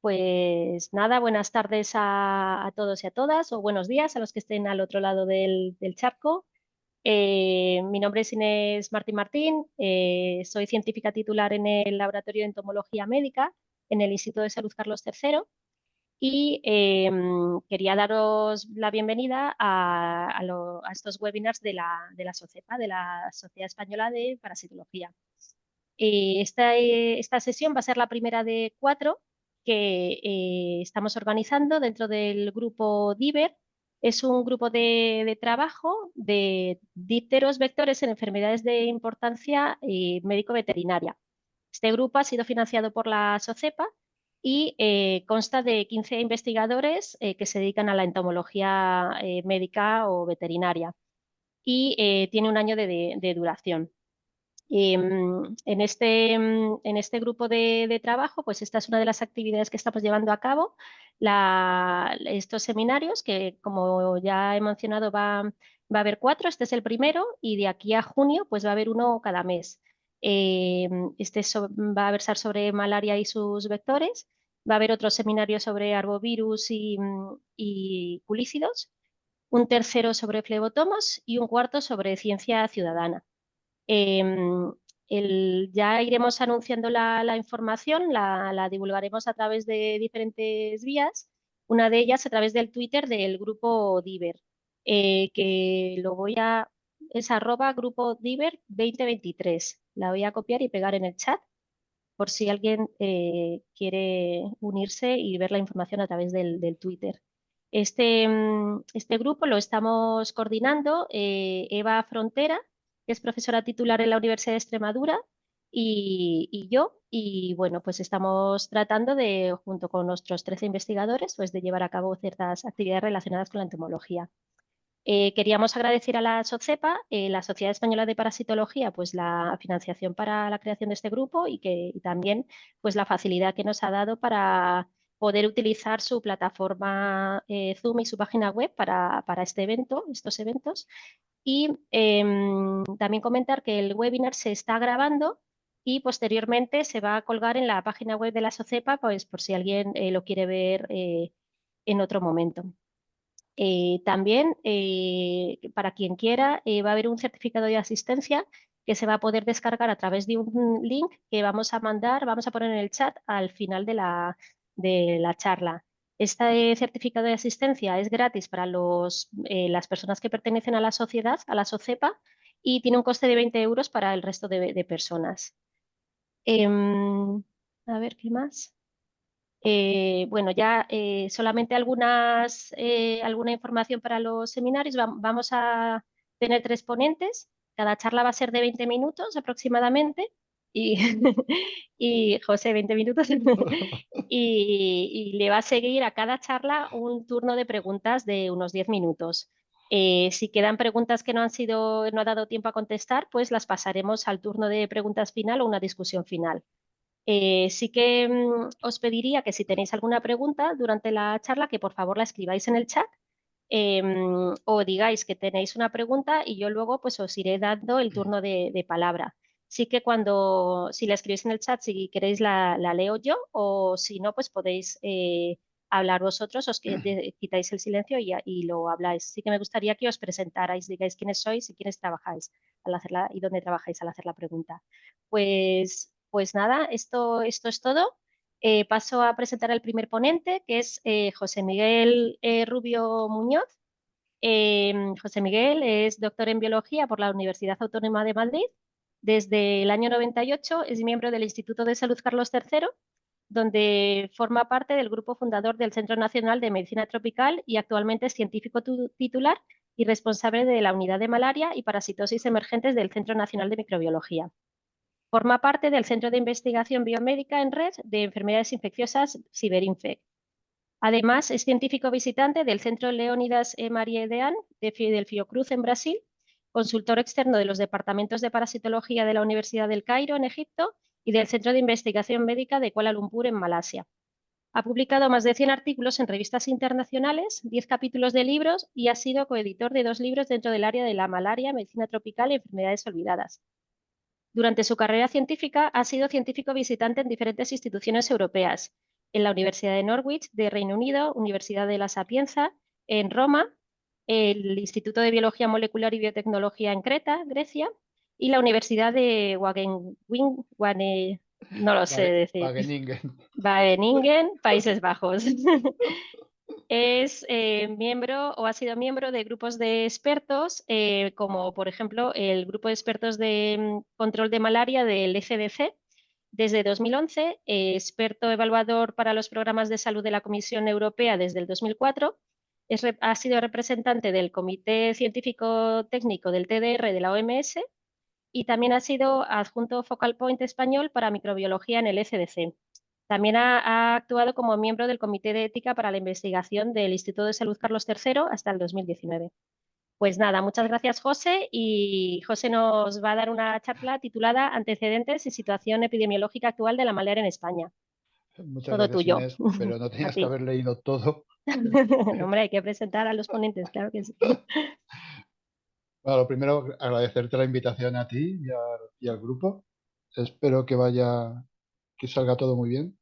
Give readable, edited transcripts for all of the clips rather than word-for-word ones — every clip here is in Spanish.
Pues nada, buenas tardes a todos y a todas, o buenos días a los que estén al otro lado del charco. Mi nombre es Inés Martín Martín, soy científica titular en el Laboratorio de Entomología Médica en el Instituto de Salud Carlos III y quería daros la bienvenida a estos webinars de la SOCEPA, de la Sociedad Española de Parasitología. Esta sesión va a ser la primera de 4 que estamos organizando dentro del grupo DIVER. Es un grupo de trabajo de dípteros vectores en enfermedades de importancia médico-veterinaria. Este grupo ha sido financiado por la SOCEPA y consta de 15 investigadores que se dedican a la entomología médica o veterinaria y tiene un año de duración. En este grupo de trabajo, pues esta es una de las actividades que estamos llevando a cabo. Estos seminarios, que como ya he mencionado, va a haber 4, este es el primero, y de aquí a junio pues va a haber uno cada mes. Va a versar sobre malaria y sus vectores, va a haber otro seminario sobre arbovirus y culícidos, un tercero sobre flebotomos y un cuarto sobre ciencia ciudadana. Em, ya iremos anunciando la información, la divulgaremos a través de diferentes vías, una de ellas a través del Twitter del grupo Diver, que es @grupo Diver 2023. La voy a copiar y pegar en el chat por si alguien quiere unirse y ver la información a través del Twitter. Este grupo lo estamos coordinando Eva Frontera, que es profesora titular en la Universidad de Extremadura, y yo. Y bueno, pues estamos tratando junto con nuestros 13 investigadores, pues de llevar a cabo ciertas actividades relacionadas con la entomología. Queríamos agradecer a la SOCEPA, la Sociedad Española de Parasitología, pues la financiación para la creación de este grupo y también pues la facilidad que nos ha dado para poder utilizar su plataforma Zoom y su página web para estos eventos. Y también comentar que el webinar se está grabando y posteriormente se va a colgar en la página web de la SOCEPA, pues por si alguien lo quiere ver en otro momento. También, para quien quiera, va a haber un certificado de asistencia que se va a poder descargar a través de un link que vamos a poner en el chat al final de la charla. Este certificado de asistencia es gratis para las personas que pertenecen a la sociedad, a la SOCEPA, y tiene un coste de 20 euros para el resto de personas. A ver, ¿qué más? Bueno, ya solamente alguna información para los seminarios. Vamos a tener 3 ponentes. Cada charla va a ser de 20 minutos aproximadamente. Y, y José, 20 minutos. Y le va a seguir a cada charla un turno de preguntas de unos 10 minutos. Si quedan preguntas que no ha dado tiempo a contestar, pues las pasaremos al turno de preguntas final o una discusión final. Sí que os pediría que si tenéis alguna pregunta durante la charla, que por favor la escribáis en el chat o digáis que tenéis una pregunta y yo luego pues os iré dando el turno de palabra. Sí que si la escribís en el chat, si queréis la leo yo, o si no, pues podéis hablar vosotros, quitáis el silencio y lo habláis. Sí que me gustaría que os presentarais, digáis quiénes sois y quiénes trabajáis y dónde trabajáis al hacer la pregunta. Pues nada, esto es todo. Paso a presentar al primer ponente, que es José Miguel Rubio Muñoz. José Miguel es doctor en biología por la Universidad Autónoma de Madrid. Desde el año 98 es miembro del Instituto de Salud Carlos III, donde forma parte del grupo fundador del Centro Nacional de Medicina Tropical y actualmente es científico titular y responsable de la unidad de malaria y parasitosis emergentes del Centro Nacional de Microbiología. Forma parte del Centro de Investigación Biomédica en Red de Enfermedades Infecciosas Ciberinfec. Además, es científico visitante del Centro Leónidas Marie Dean del Fiocruz en Brasil, consultor externo de los departamentos de parasitología de la Universidad del Cairo en Egipto y del Centro de Investigación Médica de Kuala Lumpur en Malasia. Ha publicado más de 100 artículos en revistas internacionales, 10 capítulos de libros y ha sido coeditor de 2 libros dentro del área de la malaria, medicina tropical y enfermedades olvidadas. Durante su carrera científica ha sido científico visitante en diferentes instituciones europeas, en la Universidad de Norwich de Reino Unido, Universidad de La Sapienza en Roma, el Instituto de Biología Molecular y Biotecnología en Creta, Grecia, y la Universidad de no lo sé decir, Wageningen. Wageningen, Países Bajos. Es miembro o ha sido miembro de grupos de expertos, como por ejemplo el grupo de expertos de control de malaria del ECDC desde 2011, experto evaluador para los programas de salud de la Comisión Europea desde el 2004, ha sido representante del Comité Científico Técnico del TDR de la OMS y también ha sido adjunto focal point español para microbiología en el ECDC. También ha actuado como miembro del Comité de Ética para la Investigación del Instituto de Salud Carlos III hasta el 2019. Pues nada, muchas gracias, José. Y José nos va a dar una charla titulada Antecedentes y situación epidemiológica actual de la malaria en España. Muchas Todo gracias, tuyo. Inés, pero no A tenías que ti. haber leído todo. No, hombre, hay que presentar a los ponentes, claro que sí. Bueno, lo primero, agradecerte la invitación a ti y al grupo. Espero que salga todo muy bien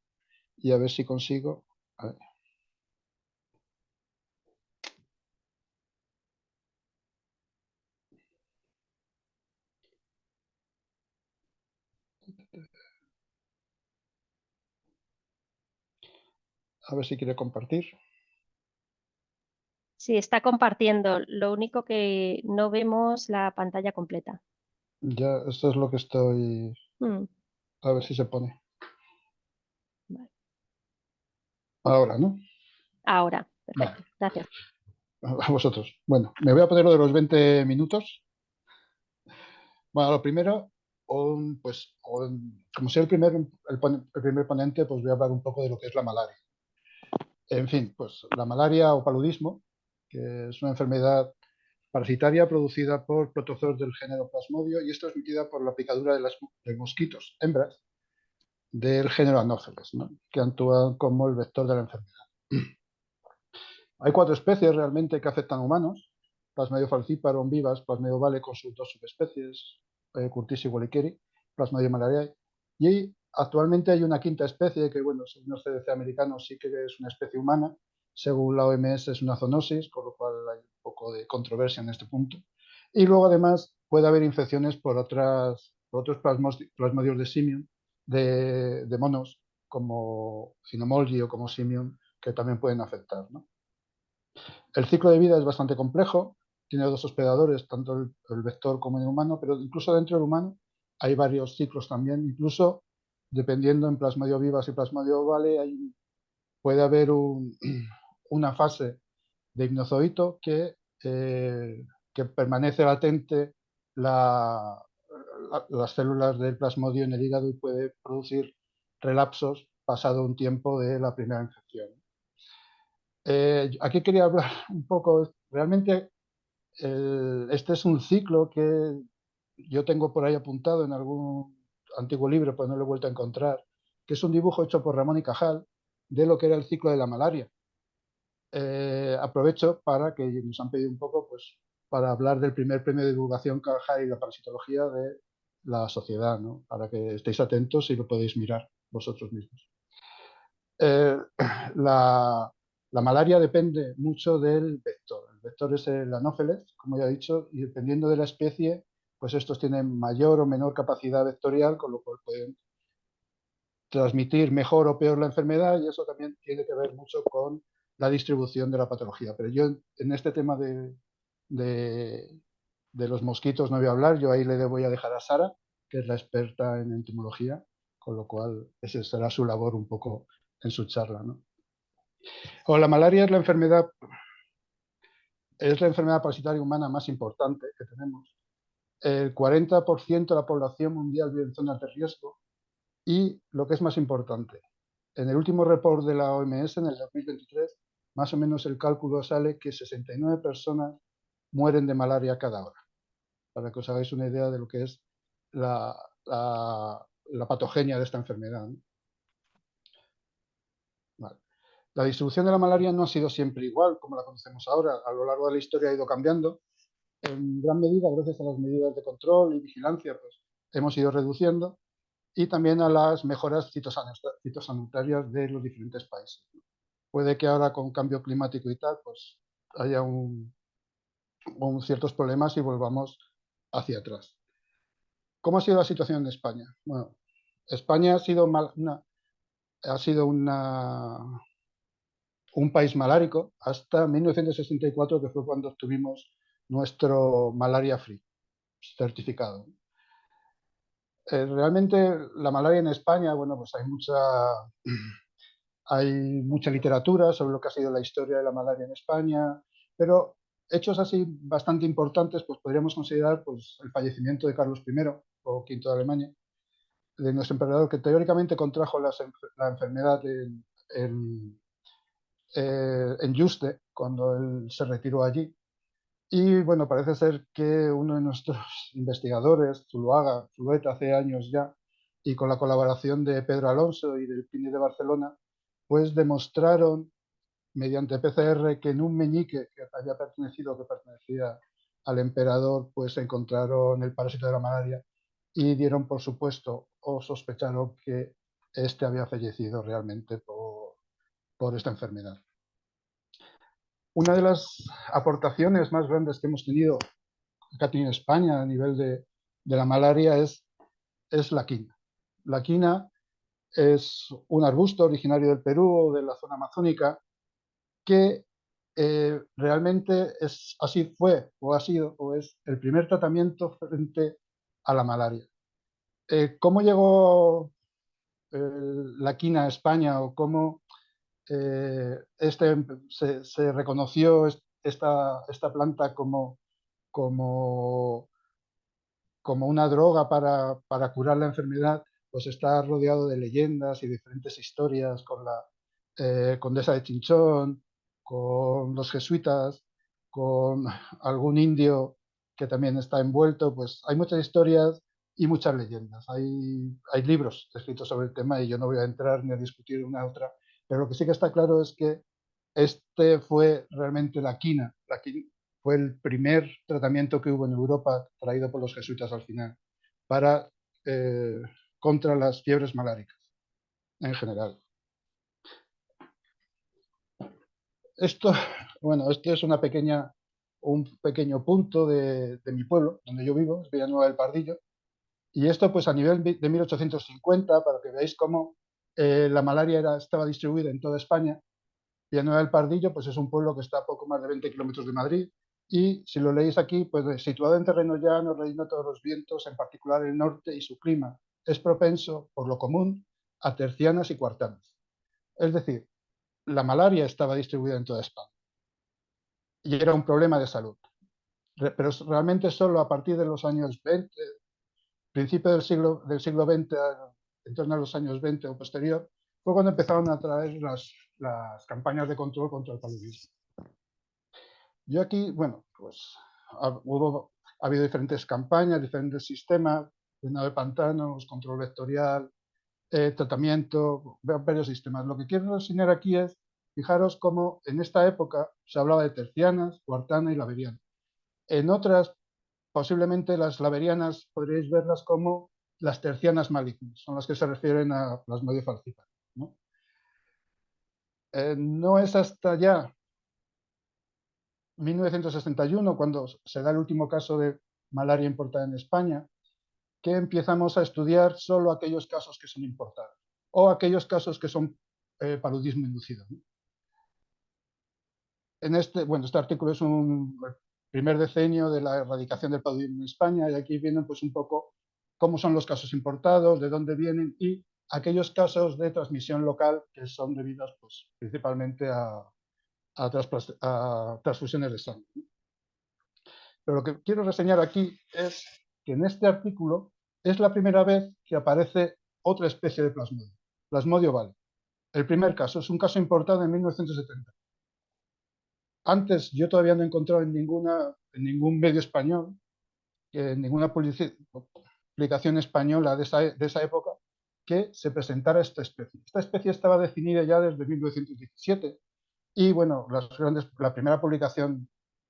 y a ver si consigo. A ver, a ver si quiere compartir. Sí, está compartiendo. Lo único que no vemos la pantalla completa. Ya, esto es lo que estoy. Mm, A ver si se pone. vale. Ahora, ¿no? Ahora, Vale, perfecto. Gracias. a vosotros. Bueno, me voy a poner lo de los 20 minutos. Bueno, lo primero, como soy el primer ponente, pues voy a hablar un poco de lo que es la malaria. En fin, pues la malaria o paludismo, que es una enfermedad parasitaria producida por protozoos del género Plasmodio y es transmitida por la picadura de mosquitos, hembras, del género Anopheles, ¿no? Que actúan como el vector de la enfermedad. Hay 4 especies realmente que afectan a humanos: Plasmodium falciparum vivas, Plasmodium vale con sus 2 subespecies, Curtius y Wallicheri, Plasmodium malariae, y actualmente hay una quinta especie que, bueno, según el CDC americano sí que es una especie humana, según la OMS es una zoonosis, con lo cual hay un poco de controversia en este punto. Y luego además puede haber infecciones por otros plasmodios de simium, de monos, como Cynomolgi o como simium, que también pueden afectar, ¿no? El ciclo de vida es bastante complejo, tiene 2 hospedadores, tanto el vector como el humano, pero incluso dentro del humano hay varios ciclos también, incluso dependiendo en Plasmodium vivas y Plasmodium ovale, puede haber una fase de hipnozoito que permanece latente las células del plasmodio en el hígado y puede producir relapsos pasado un tiempo de la primera infección. Aquí quería hablar un poco, realmente este es un ciclo que yo tengo por ahí apuntado en algún antiguo libro, pues no lo he vuelto a encontrar, que es un dibujo hecho por Ramón y Cajal de lo que era el ciclo de la malaria. Aprovecho para que nos han pedido un poco, pues, para hablar del primer premio de divulgación Cajal y la parasitología de la sociedad, ¿no? Para que estéis atentos y lo podéis mirar vosotros mismos. Eh, la, la malaria depende mucho del vector. El vector es el anófeles, como ya he dicho, y dependiendo de la especie, pues estos tienen mayor o menor capacidad vectorial, con lo cual pueden transmitir mejor o peor la enfermedad, y eso también tiene que ver mucho con la distribución de la patología. Pero yo en este tema de, de los mosquitos no voy a hablar, yo ahí le voy a dejar a Sara, que es la experta en entomología, con lo cual esa será su labor un poco en su charla, ¿no? O la malaria es la enfermedad parasitaria humana más importante que tenemos. El 40% de la población mundial vive en zonas de riesgo y, lo que es más importante, en el último report de la OMS, en el 2023, más o menos el cálculo sale que 69 personas mueren de malaria cada hora, para que os hagáis una idea de lo que es la, la patogenia de esta enfermedad, ¿no? Vale. La distribución de la malaria no ha sido siempre igual como la conocemos ahora. A lo largo de la historia ha ido cambiando. En gran medida, gracias a las medidas de control y vigilancia, pues hemos ido reduciendo. y también a las mejoras fitosanitarias de los diferentes países. Puede que ahora con cambio climático y tal, pues haya ciertos problemas y volvamos hacia atrás. ¿Cómo ha sido la situación en España? Bueno, España ha sido un país malárico hasta 1964, que fue cuando obtuvimos nuestro malaria free certificado. Realmente la malaria en España, bueno, pues hay mucha literatura sobre lo que ha sido la historia de la malaria en España, pero hechos así bastante importantes, pues podríamos considerar pues, el fallecimiento de Carlos I, o V de Alemania, de nuestro emperador, que teóricamente contrajo la enfermedad en Yuste, cuando él se retiró allí. Y bueno, parece ser que uno de nuestros investigadores, Zulueta, hace años ya, y con la colaboración de Pedro Alonso y del CNI de Barcelona, pues demostraron mediante PCR que en un meñique que pertenecía al emperador, pues encontraron el parásito de la malaria y dieron por supuesto o sospecharon que este había fallecido realmente por esta enfermedad. Una de las aportaciones más grandes que hemos tenido acá en España a nivel de la malaria es la quina. La quina es un arbusto originario del Perú o de la zona amazónica que realmente así fue o ha sido o es el primer tratamiento frente a la malaria. ¿Cómo llegó la quina a España o cómo se reconoció esta planta como una droga para curar la enfermedad? Pues está rodeado de leyendas y diferentes historias con la condesa de Chinchón, con los jesuitas, con algún indio que también está envuelto. Pues hay muchas historias y muchas leyendas. Hay libros escritos sobre el tema y yo no voy a entrar ni a discutir una otra, pero lo que sí que está claro es que este fue realmente la quina. La quina fue el primer tratamiento que hubo en Europa, traído por los jesuitas al final, para, contra las fiebres maláricas en general. Esto, bueno, este es un pequeño punto de mi pueblo, donde yo vivo, es Villanueva del Pardillo, y esto pues a nivel de 1850, para que veáis cómo la malaria estaba distribuida en toda España. Villanueva del Pardillo pues es un pueblo que está a poco más de 20 kilómetros de Madrid, y si lo leéis aquí, pues situado en terreno llano, reina todos los vientos, en particular el norte, y su clima es propenso, por lo común, a tercianas y cuartanas. Es decir, la malaria estaba distribuida en toda España y era un problema de salud. Pero realmente solo a partir de los años 20, principio del siglo XX, en torno a los años 20 o posterior, fue cuando empezaron a traer las campañas de control contra el paludismo. Yo aquí, bueno, pues ha habido diferentes campañas, diferentes sistemas, llenado de pantanos, control vectorial, tratamiento, varios sistemas. Lo que quiero enseñar aquí es, fijaros cómo en esta época se hablaba de tercianas, cuartana y laveriana. En otras, posiblemente las laverianas podríais verlas como las tercianas malignas, son las que se refieren a Plasmodium falciparum, ¿no? No es hasta ya 1961, cuando se da el último caso de malaria importada en España, que empezamos a estudiar solo aquellos casos que son importados o aquellos casos que son paludismo inducido, ¿no? Este artículo es un primer decenio de la erradicación del paludismo en España, y aquí vienen pues un poco cómo son los casos importados, de dónde vienen y aquellos casos de transmisión local que son debidos pues, principalmente a transfusiones de sangre. Pero lo que quiero reseñar aquí es que en este artículo es la primera vez que aparece otra especie de plasmodio, Plasmodio vale. El primer caso es un caso importado en 1970. Antes yo todavía no he encontrado en ningún medio español, en ninguna publicación española de esa época, que se presentara esta especie. Esta especie estaba definida ya desde 1917 y bueno, la primera publicación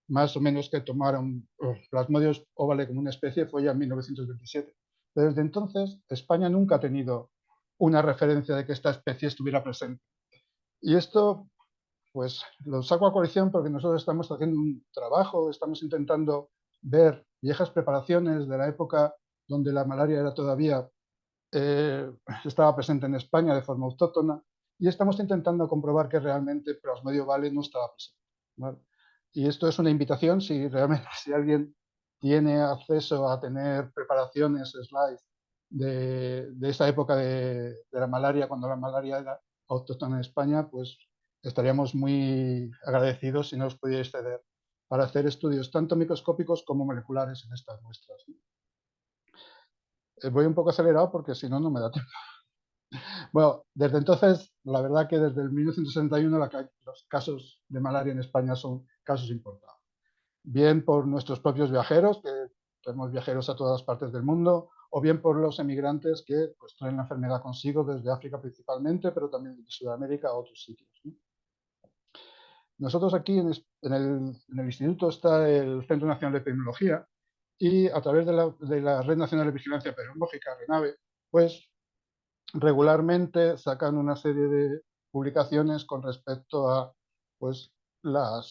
más o menos que tomaron Plasmodios ovale como una especie fue ya en 1927. Pero desde entonces, España nunca ha tenido una referencia de que esta especie estuviera presente. Y esto, pues, lo saco a colección porque nosotros estamos haciendo un trabajo, estamos intentando ver viejas preparaciones de la época donde la malaria era todavía estaba presente en España de forma autóctona, y estamos intentando comprobar que realmente Plasmodio vale no estaba presente, ¿vale? Y esto es una invitación, si realmente si alguien tiene acceso a tener preparaciones, slides de esa época de la malaria, cuando la malaria era autóctona en España, pues estaríamos muy agradecidos si nos pudierais ceder para hacer estudios tanto microscópicos como moleculares en estas muestras, ¿no? Voy un poco acelerado porque si no, no me da tiempo. Bueno, desde entonces, la verdad que desde el 1961 los casos de malaria en España son casos importados. Bien por nuestros propios viajeros, que tenemos viajeros a todas partes del mundo, o bien por los emigrantes que pues, traen la enfermedad consigo desde África principalmente, pero también de Sudamérica a otros sitios, ¿no? Nosotros aquí en el instituto está el Centro Nacional de Epidemiología, y a través de la Red Nacional de Vigilancia Epidemiológica, RENAVE, pues regularmente sacan una serie de publicaciones con respecto a pues, la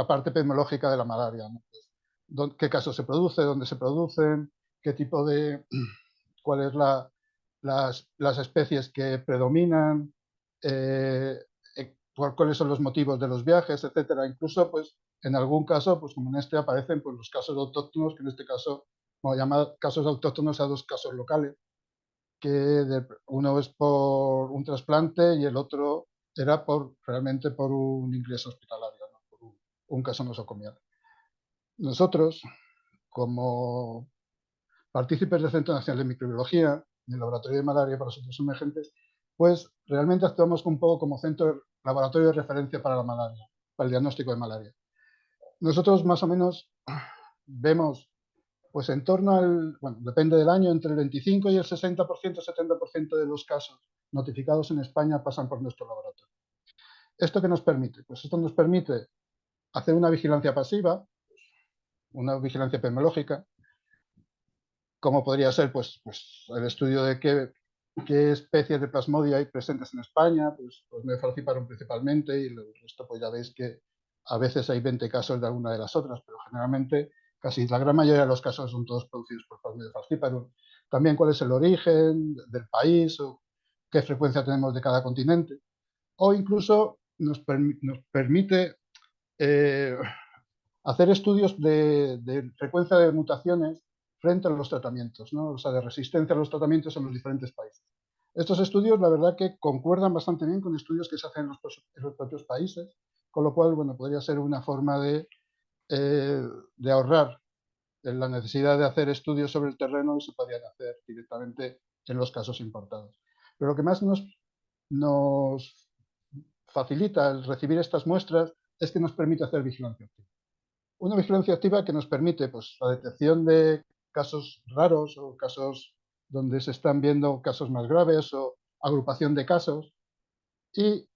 parte epidemiológica de la malaria, ¿no? Pues, qué casos se produce, dónde se producen, qué tipo de, cuáles las especies que predominan, cuáles son los motivos de los viajes, etcétera. Incluso, pues, en algún caso, pues como en este, aparecen pues, los casos autóctonos, que en este caso, como llama casos autóctonos a dos casos locales, que uno es por un trasplante y el otro era realmente por un ingreso hospitalario, ¿no? Por un caso nosocomial. Nosotros, como partícipes del Centro Nacional de Microbiología, del Laboratorio de Malaria para Asuntos Emergentes, pues realmente actuamos un poco como centro, laboratorio de referencia para la malaria, para el diagnóstico de malaria. Nosotros más o menos vemos pues en torno bueno, depende del año, entre el 25 y el 60%, 70% de los casos notificados en España pasan por nuestro laboratorio. ¿Esto qué nos permite? Pues esto nos permite hacer una vigilancia pasiva, una vigilancia epidemiológica, como podría ser pues el estudio de qué especies de plasmodia hay presentes en España, pues Falciparum principalmente, y el resto pues ya veis que a veces hay 20 casos de alguna de las otras, pero generalmente casi la gran mayoría de los casos son todos producidos por Plasmodium falciparum. También cuál es el origen del país, o qué frecuencia tenemos de cada continente, o incluso nos permite hacer estudios de frecuencia de mutaciones frente a los tratamientos, ¿no? O sea, de resistencia a los tratamientos en los diferentes países. Estos estudios, la verdad, que concuerdan bastante bien con estudios que se hacen en los propios países, con lo cual, bueno, podría ser una forma de ahorrar la necesidad de hacer estudios sobre el terreno, y se podrían hacer directamente en los casos importados. Pero lo que más nos facilita el recibir estas muestras es que nos permite hacer vigilancia activa. Una vigilancia activa que nos permite pues, la detección de casos raros o casos donde se están viendo casos más graves o agrupación de casos, y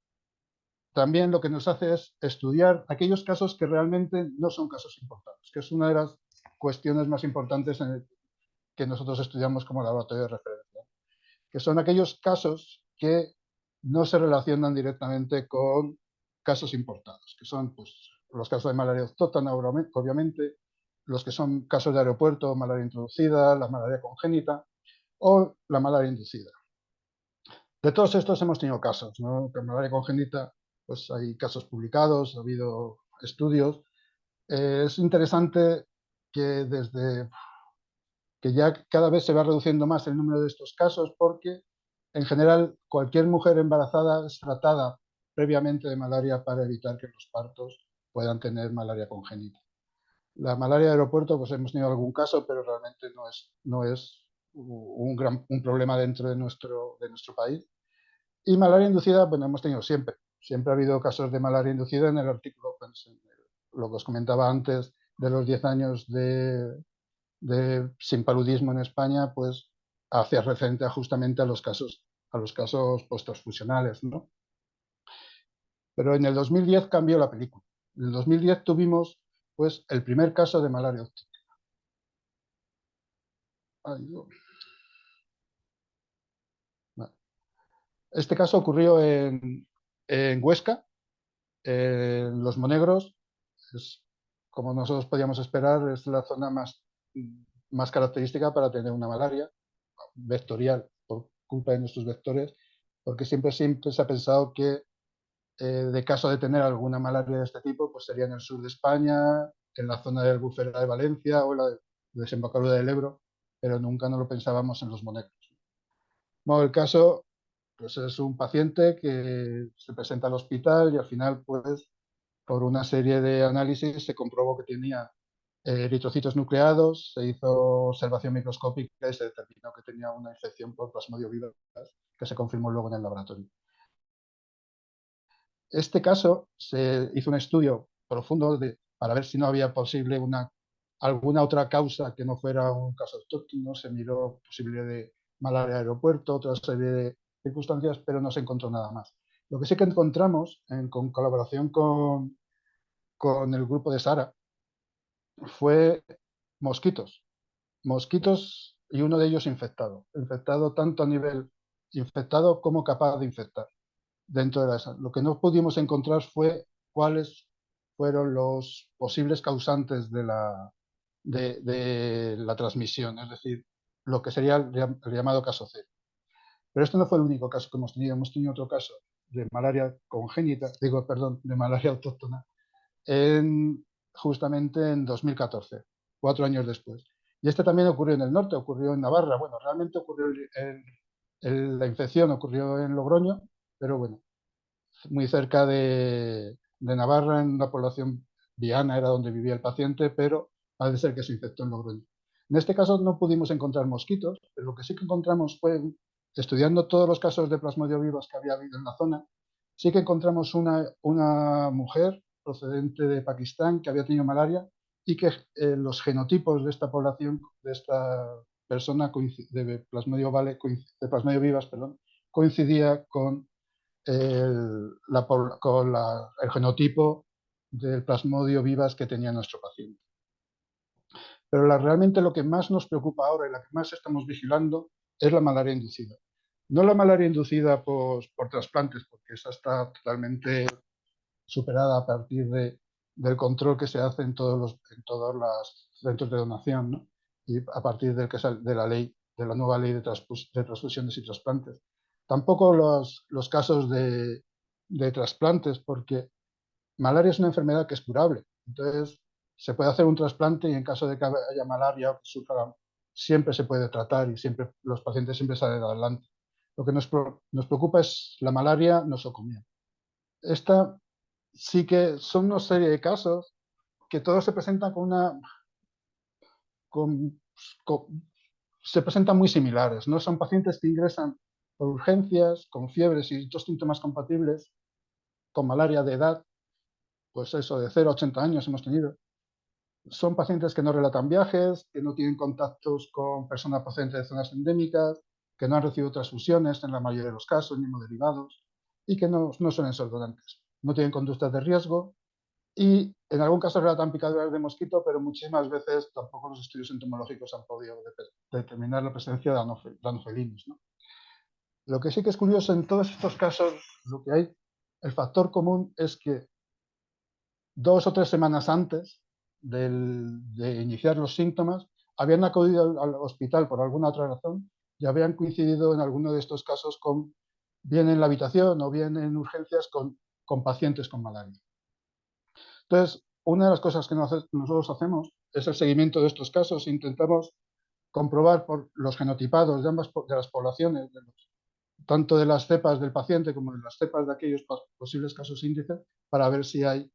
también lo que nos hace es estudiar aquellos casos que realmente no son casos importantes, que es una de las cuestiones más importantes que nosotros estudiamos como laboratorio de referencia, que son aquellos casos que no se relacionan directamente con casos importados, que son pues, los casos de malaria autóctona, obviamente, los que son casos de aeropuerto, malaria introducida, la malaria congénita o la malaria inducida. De todos estos hemos tenido casos, ¿no? Con malaria congénita, pues hay casos publicados, ha habido estudios. Es interesante que desde que ya cada vez se va reduciendo más el número de estos casos, porque en general cualquier mujer embarazada es tratada previamente de malaria para evitar que los partos puedan tener malaria congénita. La malaria de aeropuerto, pues hemos tenido algún caso, pero realmente no es un problema dentro de nuestro país. Y malaria inducida, bueno, hemos tenido siempre. Siempre ha habido casos de malaria inducida. En el artículo, pues, lo que os comentaba antes, de los 10 años sin paludismo en España, pues hace referente justamente a los casos posttransfusionales, ¿no? Pero en el 2010 cambió la película. En el 2010 tuvimos pues el primer caso de malaria óptica. Este caso ocurrió en Huesca, en Los Monegros. Es, como nosotros podíamos esperar, es la zona más característica para tener una malaria vectorial, por culpa de nuestros vectores, porque siempre se ha pensado que de caso de tener alguna malaria de este tipo, pues sería en el sur de España, en la zona de Albufera de Valencia o en la desembocadura del Ebro, pero nunca no lo pensábamos en Los Monegros. Bueno, el caso pues es un paciente que se presenta al hospital y al final, pues, por una serie de análisis se comprobó que tenía eritrocitos nucleados, se hizo observación microscópica y se determinó que tenía una infección por Plasmodium vivax, que se confirmó luego en el laboratorio. Este caso se hizo un estudio profundo para ver si no había posible alguna otra causa que no fuera un caso autóctono. Se miró posibilidad de malaria de aeropuerto, otra serie de circunstancias, pero no se encontró nada más. Lo que sí que encontramos, con colaboración con el grupo de Sara, fue mosquitos. Mosquitos y uno de ellos infectado. Infectado tanto a nivel infectado como capaz de infectar dentro de Lo que no pudimos encontrar fue cuáles fueron los posibles causantes de la transmisión, es decir, lo que sería el llamado caso cero. Pero este no fue el único caso que hemos tenido otro caso de malaria congénita, digo, perdón, de malaria autóctona, justamente en 2014, 4 años después. Y este también ocurrió en el norte, ocurrió en Navarra. Bueno, realmente ocurrió la infección ocurrió en Logroño, pero bueno, muy cerca de Navarra, en una población viana, era donde vivía el paciente, pero parece ser que se infectó en Logroño. En este caso no pudimos encontrar mosquitos, pero lo que sí que encontramos fue, estudiando todos los casos de Plasmodium vivax que había habido en la zona, sí que encontramos una mujer procedente de Pakistán que había tenido malaria y que los genotipos de esta población, de esta persona de Plasmodium vivax, perdón, coincidía con el genotipo del Plasmodio vivax que tenía nuestro paciente. Pero realmente lo que más nos preocupa ahora y la que más estamos vigilando es la malaria inducida. No la malaria inducida por trasplantes, porque esa está totalmente superada a partir del control que se hace en todos los centros de donación, ¿no? Y a partir de la ley, de la nueva ley de transfusiones y trasplantes. Tampoco los casos de trasplantes, porque malaria es una enfermedad que es curable. Entonces, se puede hacer un trasplante y en caso de que haya malaria, siempre se puede tratar y siempre los pacientes siempre salen adelante. Lo que nos preocupa es la malaria nosocomia. Esta sí que son una serie de casos que todos se presentan con- se presentan muy similares, ¿no? Son pacientes que ingresan por urgencias, con fiebres y otros síntomas compatibles, con malaria de edad, pues eso, de 0 a 80 años hemos tenido. Son pacientes que no relatan viajes, que no tienen contactos con personas procedentes de zonas endémicas, que no han recibido transfusiones en la mayoría de los casos, ni derivados, y que no suelen ser donantes. No tienen conductas de riesgo y en algún caso relatan picaduras de mosquito, pero muchísimas veces tampoco los estudios entomológicos han podido determinar la presencia de anofelinos, ¿no? Lo que sí que es curioso en todos estos casos, lo que hay, el factor común es que 2 o 3 semanas antes de iniciar los síntomas, habían acudido al hospital por alguna otra razón y habían coincidido en alguno de estos casos bien en la habitación o bien en urgencias con pacientes con malaria. Entonces, una de las cosas que nosotros hacemos es el seguimiento de estos casos. Intentamos comprobar por los genotipados de las poblaciones, tanto de las cepas del paciente como de las cepas de aquellos posibles casos índice, para ver si hay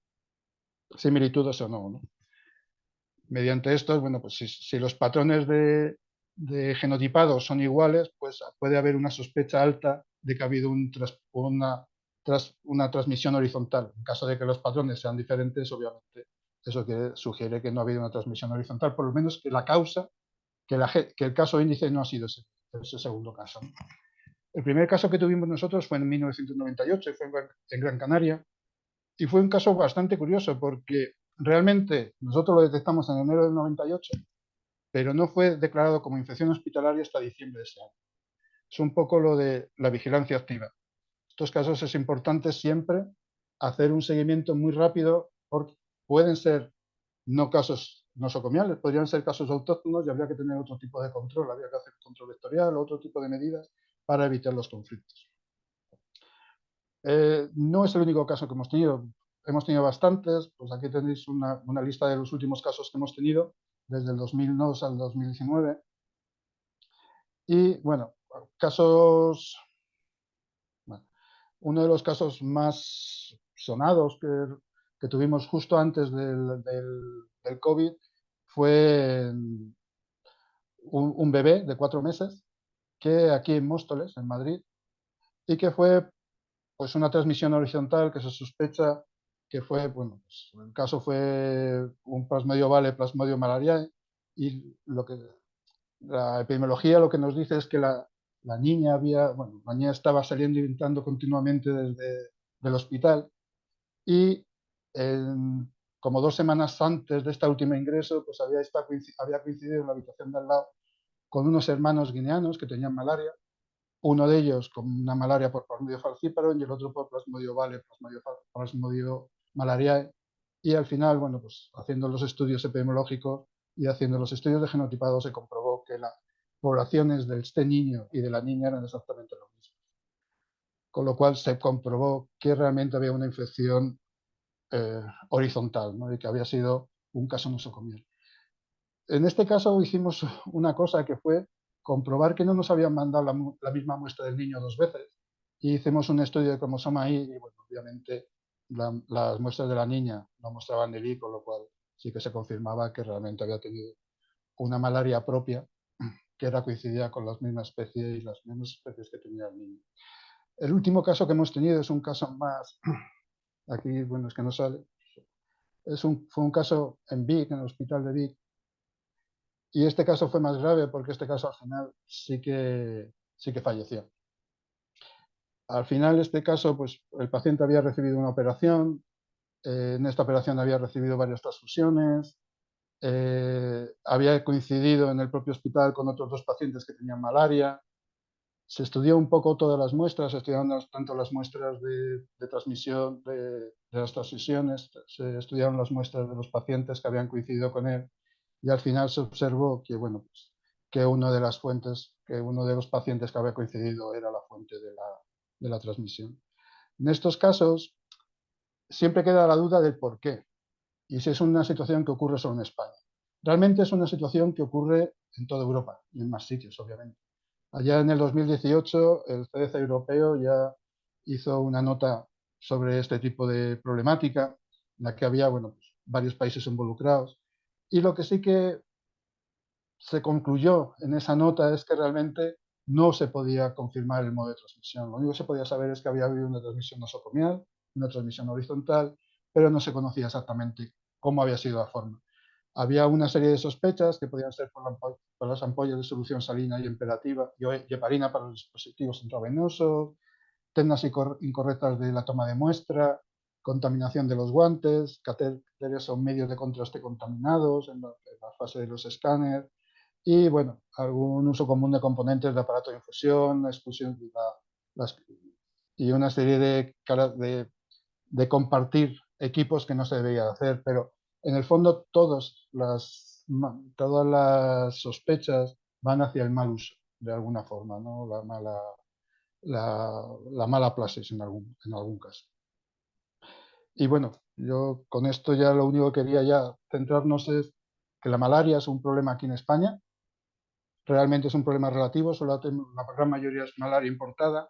similitudes o no, ¿no? Mediante estos, bueno, pues si los patrones de genotipado son iguales, pues puede haber una sospecha alta de que ha habido una transmisión horizontal. En caso de que los patrones sean diferentes, obviamente eso sugiere que no ha habido una transmisión horizontal, por lo menos que la causa, que el caso índice no ha sido ese segundo caso. El primer caso que tuvimos nosotros fue en 1998, fue en Gran Canaria, y fue un caso bastante curioso porque realmente nosotros lo detectamos en enero del 98, pero no fue declarado como infección hospitalaria hasta diciembre de ese año. Es un poco lo de la vigilancia activa. estos casos es importante siempre hacer un seguimiento muy rápido porque pueden ser no casos nosocomiales, podrían ser casos autóctonos y habría que tener otro tipo de control, habría que hacer control vectorial, otro tipo de medidas para evitar los conflictos. No es el único caso que hemos tenido bastantes, pues aquí tenéis una lista de los últimos casos que hemos tenido, desde el 2002 al 2019. Y bueno, bueno, uno de los casos más sonados que tuvimos justo antes del COVID fue un bebé de 4 meses que aquí en Móstoles, en Madrid, y que fue pues una transmisión horizontal que se sospecha que fue, bueno, pues el caso fue un Plasmodium ovale, Plasmodium malariae, y la epidemiología lo que nos dice es que la niña la niña estaba saliendo y entrando continuamente desde el hospital y como 2 semanas antes de este último ingreso, pues había coincidido en la habitación de al lado con unos hermanos guineanos que tenían malaria, uno de ellos con una malaria por Plasmodium falciparum y el otro por Plasmodium ovale, Plasmodium malariae. Y al final, bueno, pues haciendo los estudios epidemiológicos y haciendo los estudios de genotipado se comprobó que las poblaciones de este niño y de la niña eran exactamente lo mismo. Con lo cual se comprobó que realmente había una infección horizontal, ¿no? Y que había sido un caso nosocomial. En este caso hicimos una cosa que fue comprobar que no nos habían mandado la misma muestra del niño 2 veces y hicimos un estudio de cromosoma Y y, bueno, obviamente las muestras de la niña no mostraban el Y, con lo cual sí que se confirmaba que realmente había tenido una malaria propia que era coincidida con las mismas especies y las mismas especies que tenía el niño. El último caso que hemos tenido es un caso más, aquí, bueno, es que no sale, fue un caso en Vic, en el hospital de Vic, y este caso fue más grave porque este caso al final sí que falleció. Al final este caso, pues el paciente había recibido una operación, en esta operación había recibido varias transfusiones, había coincidido en el propio hospital con otros 2 pacientes que tenían malaria. Se estudió un poco todas las muestras, se estudiaron tanto las muestras de transmisión de las transfusiones, se estudiaron las muestras de los pacientes que habían coincidido con él y al final se observó que, bueno, pues, que una de las fuentes, que uno de los pacientes que había coincidido era la fuente de la transmisión. En estos casos siempre queda la duda del por qué y si es una situación que ocurre solo en España. Realmente es una situación que ocurre en toda Europa y en más sitios, obviamente. Allá en el 2018 el CDC europeo ya hizo una nota sobre este tipo de problemática, en la que había, bueno, pues, varios países involucrados. Y lo que sí que se concluyó en esa nota es que realmente no se podía confirmar el modo de transmisión. Lo único que se podía saber es que había habido una transmisión nosocomial, una transmisión horizontal, pero no se conocía exactamente cómo había sido la forma. Había una serie de sospechas que podían ser por las ampollas de solución salina y emperativa y heparina para los dispositivos intravenosos, técnicas incorrectas de la toma de muestra, contaminación de los guantes, catéteres o medios de contraste contaminados en la fase de los escáneres, y bueno, algún uso común de componentes de aparato de infusión, expulsión y una serie de compartir equipos que no se debería hacer, pero en el fondo todas las sospechas van hacia el mal uso, de alguna forma, ¿no? La mala praxis en algún caso. Y bueno, yo con esto ya lo único que quería ya centrarnos es que la malaria es un problema aquí en España, realmente es un problema relativo, solo la gran mayoría es malaria importada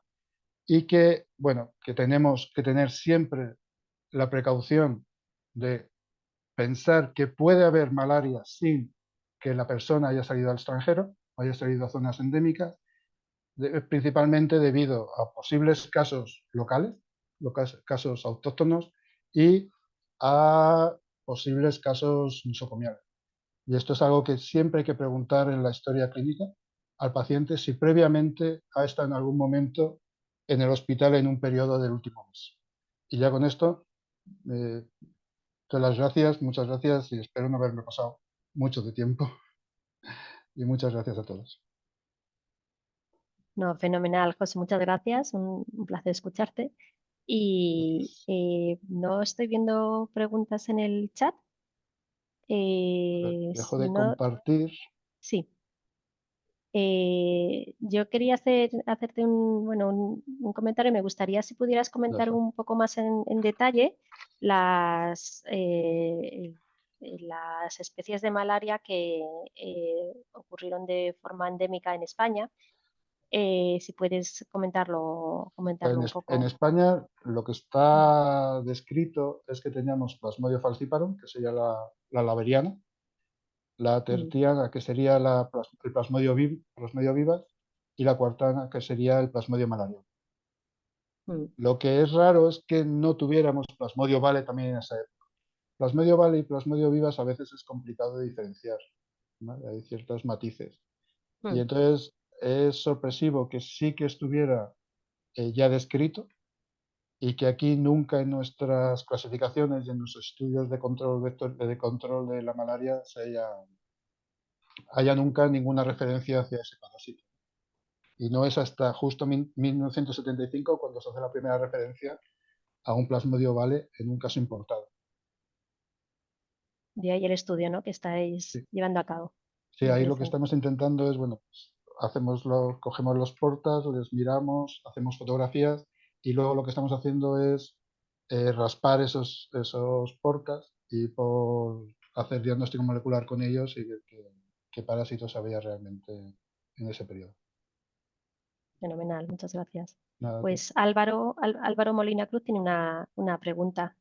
y que, bueno, que tenemos que tener siempre la precaución de pensar que puede haber malaria sin que la persona haya salido al extranjero o haya salido a zonas endémicas, principalmente debido a posibles casos locales, casos autóctonos y a posibles casos nosocomiales. Y esto es algo que siempre hay que preguntar en la historia clínica al paciente si previamente ha estado en algún momento en el hospital en un periodo del último mes. Y ya con esto, doy las gracias, muchas gracias y espero no haberme pasado mucho de tiempo. Y muchas gracias a todos. No, fenomenal, José, muchas gracias. Un placer escucharte. Y Entonces, no estoy viendo preguntas en el chat. dejo Si de no, compartir. sí. Yo quería hacerte un comentario. Me gustaría si pudieras comentar Dejo. un poco más en detalle las, las especies de malaria que ocurrieron de forma endémica en España. Si puedes comentarlo un En poco. España lo que está descrito es que teníamos Plasmodium falciparum, que sería la laveriana, la Mm, tertiana, que sería el Plasmodio vivax, y la cuartana, que sería el Plasmodio malarium. mm, Lo que es raro es que no tuviéramos Plasmodio vale también en esa época. Plasmodio vale y Plasmodio vivax a veces es complicado de diferenciar, ¿vale? Hay ciertos matices. Y mm. entonces es sorpresivo que sí que estuviera ya descrito, y que aquí nunca en nuestras clasificaciones y en nuestros estudios de control de control de la malaria haya nunca ninguna referencia hacia ese parásito. Y no es hasta justo 1975 cuando se hace la primera referencia a un plasmodio vale en un caso importado. De ahí el estudio, ¿no?, que estáis Sí, llevando a cabo. sí, Muy ahí lo que interesante. estamos intentando es, bueno, pues cogemos los portas, les miramos, hacemos fotografías, y luego lo que estamos haciendo es raspar esos portas y por hacer diagnóstico molecular con ellos y ver qué parásitos había realmente en ese periodo. Fenomenal, muchas gracias. Nada, a ti. Pues Álvaro Molina Cruz tiene una pregunta.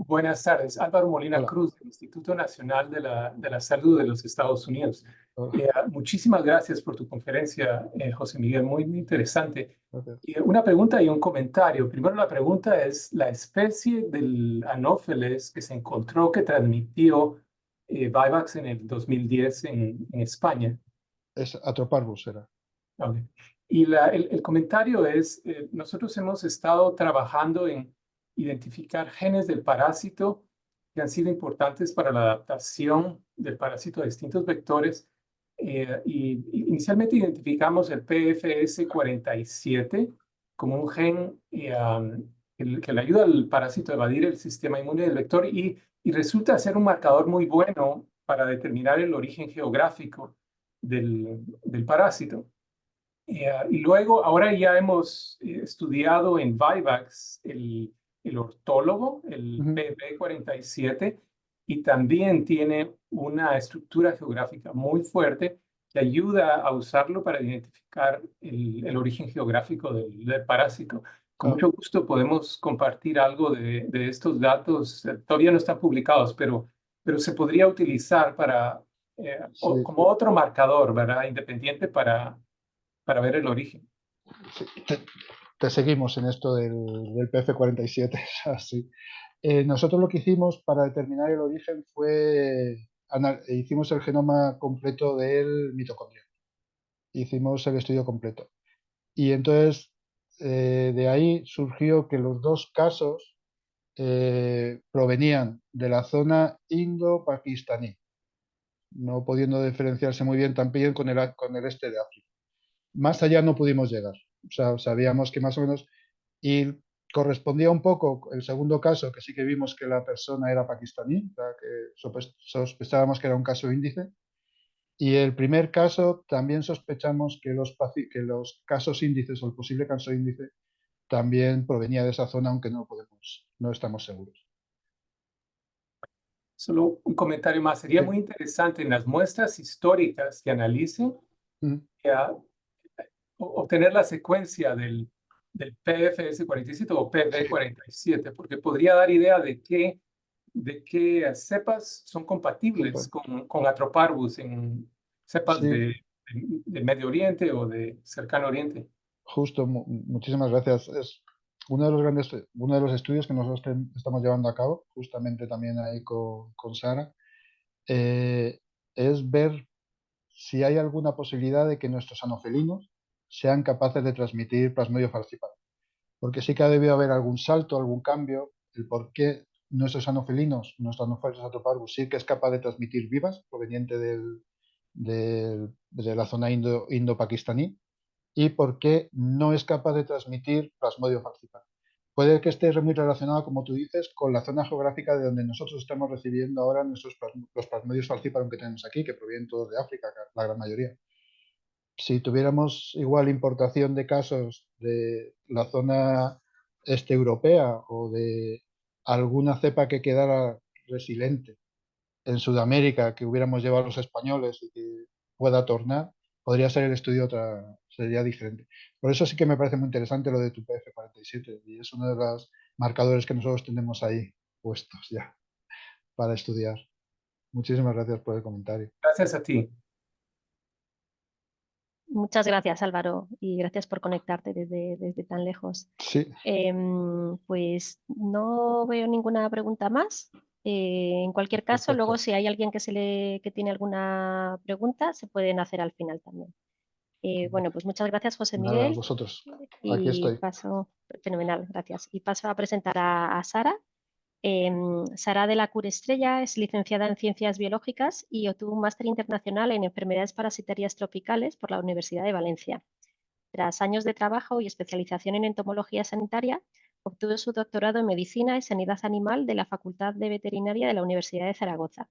Buenas tardes, Álvaro Molina Hola. Cruz, del Instituto Nacional de la Salud de los Estados Unidos. Hola, Muchísimas gracias por tu conferencia, José Miguel, muy interesante. gracias. Una pregunta y un comentario. Primero, la pregunta es, la especie del Anopheles que se encontró que transmitió Vivax en el 2010 en España. Es Atroparvus era. Ok. Y el comentario es, nosotros hemos estado trabajando en identificar genes del parásito que han sido importantes para la adaptación del parásito a distintos vectores. Y inicialmente identificamos el PFS47 como un gen que le ayuda al parásito a evadir el sistema inmune del vector y resulta ser un marcador muy bueno para determinar el origen geográfico del parásito. Y luego, ahora ya hemos estudiado en Vivax el ortólogo, el Ujú. PB47, y también tiene una estructura geográfica muy fuerte que ayuda a usarlo para identificar el origen geográfico del parásito. Con Ah, mucho gusto podemos compartir algo de estos datos. Todavía no están publicados, pero se podría utilizar para, sí, como otro marcador, ¿verdad? Independiente para ver el origen. sí. Te seguimos en esto del PF47. Así. Nosotros lo que hicimos para determinar el origen fue hicimos el genoma completo del mitocondrio. Hicimos el estudio completo. Y entonces de ahí surgió que los dos casos provenían de la zona indo-pakistaní, no pudiendo diferenciarse muy bien también con el este de África. Más allá no pudimos llegar. O sea, sabíamos que más o menos, y correspondía un poco el segundo caso, que sí que vimos que la persona era pakistaní, o sea, que sospechábamos que era un caso índice. Y el primer caso también sospechamos que que los casos índices o el posible caso índice también provenía de esa zona, aunque no estamos seguros. Solo un comentario más. Sería Sí. muy interesante en las muestras históricas que analicen Mm. ya, obtener la secuencia del PFS47 o Sí, PB47, porque podría dar idea de qué cepas son compatibles cepa. con Atroparvus en cepas Sí, de Medio Oriente o de Cercano Oriente. justo, muchísimas gracias. Es uno de los estudios que nosotros estamos llevando a cabo, justamente también ahí con Sara, eh, es ver si hay alguna posibilidad de que nuestros anofelinos sean capaces de transmitir plasmodio falciparum. Porque sí que ha debido haber algún salto, algún cambio, el por qué nuestros anofelinos, nuestro Anopheles atroparvus, sí que es capaz de transmitir vivas proveniente de la zona indo-pakistaní y por qué no es capaz de transmitir plasmodio falciparum. Puede que esté muy relacionado, como tú dices, con la zona geográfica de donde nosotros estamos recibiendo ahora los plasmodios falciparum que tenemos aquí, que provienen todos de África, la gran mayoría. Si tuviéramos igual importación de casos de la zona este europea o de alguna cepa que quedara resiliente en Sudamérica que hubiéramos llevado a los españoles y que pueda tornar, podría ser el estudio sería diferente. Por eso sí que me parece muy interesante lo de tu PF47 y es uno de los marcadores que nosotros tenemos ahí puestos ya para estudiar. Muchísimas gracias por el comentario. Gracias a ti. Muchas gracias, Álvaro, y gracias por conectarte desde tan lejos. Sí. Pues no veo ninguna pregunta más. En cualquier caso, Perfecto. luego si hay alguien que tiene alguna pregunta, se pueden hacer al final también. Bueno, pues muchas gracias, José Nada, Miguel. vosotros. Aquí Y estoy. paso, fenomenal, gracias. Y paso a presentar a Sara. Sara de la Cure Estrella es licenciada en Ciencias Biológicas y obtuvo un máster internacional en Enfermedades Parasitarias Tropicales por la Universidad de Valencia. Tras años de trabajo y especialización en entomología sanitaria, obtuvo su doctorado en Medicina y Sanidad Animal de la Facultad de Veterinaria de la Universidad de Zaragoza.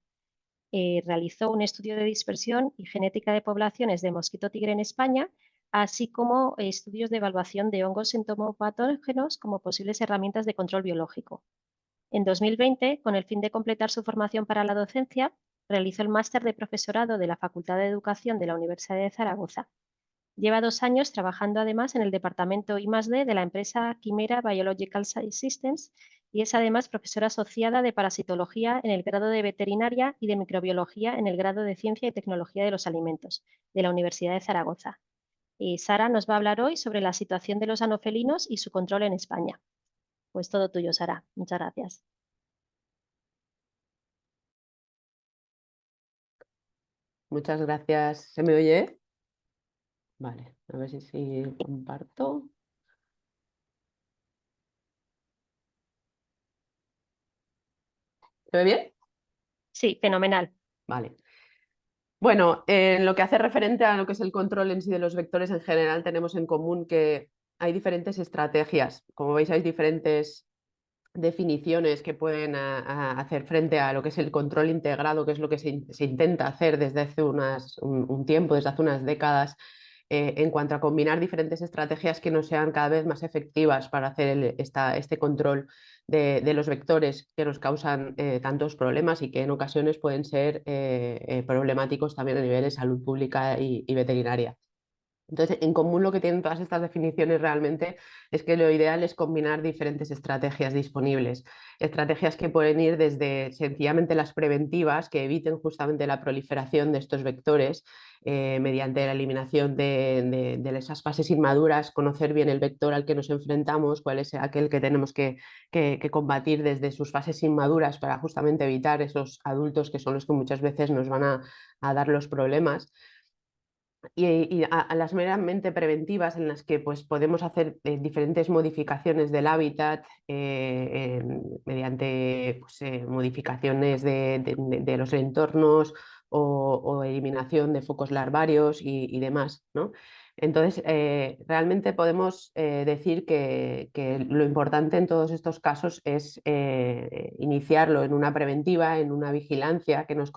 Realizó un estudio de dispersión y genética de poblaciones de mosquito tigre en España, así como estudios de evaluación de hongos entomopatógenos como posibles herramientas de control biológico. En 2020, con el fin de completar su formación para la docencia, realizó el máster de profesorado de la Facultad de Educación de la Universidad de Zaragoza. Lleva 2 años trabajando además en el departamento I+D de la empresa Quimera Biological Systems y es además profesora asociada de parasitología en el grado de veterinaria y de microbiología en el grado de ciencia y tecnología de los alimentos de la Universidad de Zaragoza. Sara nos va a hablar hoy sobre la situación de los anofelinos y su control en España. Pues todo tuyo, Sara. Muchas gracias. Muchas gracias. ¿Se me oye? Vale, a ver si comparto. ¿Se ve bien? Sí, fenomenal. Vale. Bueno, en lo que hace referente a lo que es el control en sí de los vectores en general, tenemos en común que hay diferentes estrategias. Como veis, hay diferentes definiciones que pueden hacer frente a lo que es el control integrado, que es lo que se intenta hacer desde hace un tiempo, desde hace unas décadas, en cuanto a combinar diferentes estrategias que nos sean cada vez más efectivas para hacer este control de los vectores que nos causan tantos problemas y que en ocasiones pueden ser problemáticos también a nivel de salud pública y veterinaria. Entonces, en común lo que tienen todas estas definiciones realmente es que lo ideal es combinar diferentes estrategias disponibles. Estrategias que pueden ir desde sencillamente las preventivas, que eviten justamente la proliferación de estos vectores mediante la eliminación de esas fases inmaduras, conocer bien el vector al que nos enfrentamos, cuál es aquel que tenemos que combatir desde sus fases inmaduras para justamente evitar esos adultos que son los que muchas veces nos van a dar los problemas. Y a las meramente preventivas en las que pues, podemos hacer diferentes modificaciones del hábitat mediante pues, modificaciones de los entornos o eliminación de focos larvarios y demás, ¿no? Entonces, realmente podemos decir que lo importante en todos estos casos es iniciarlo en una preventiva, en una vigilancia que nos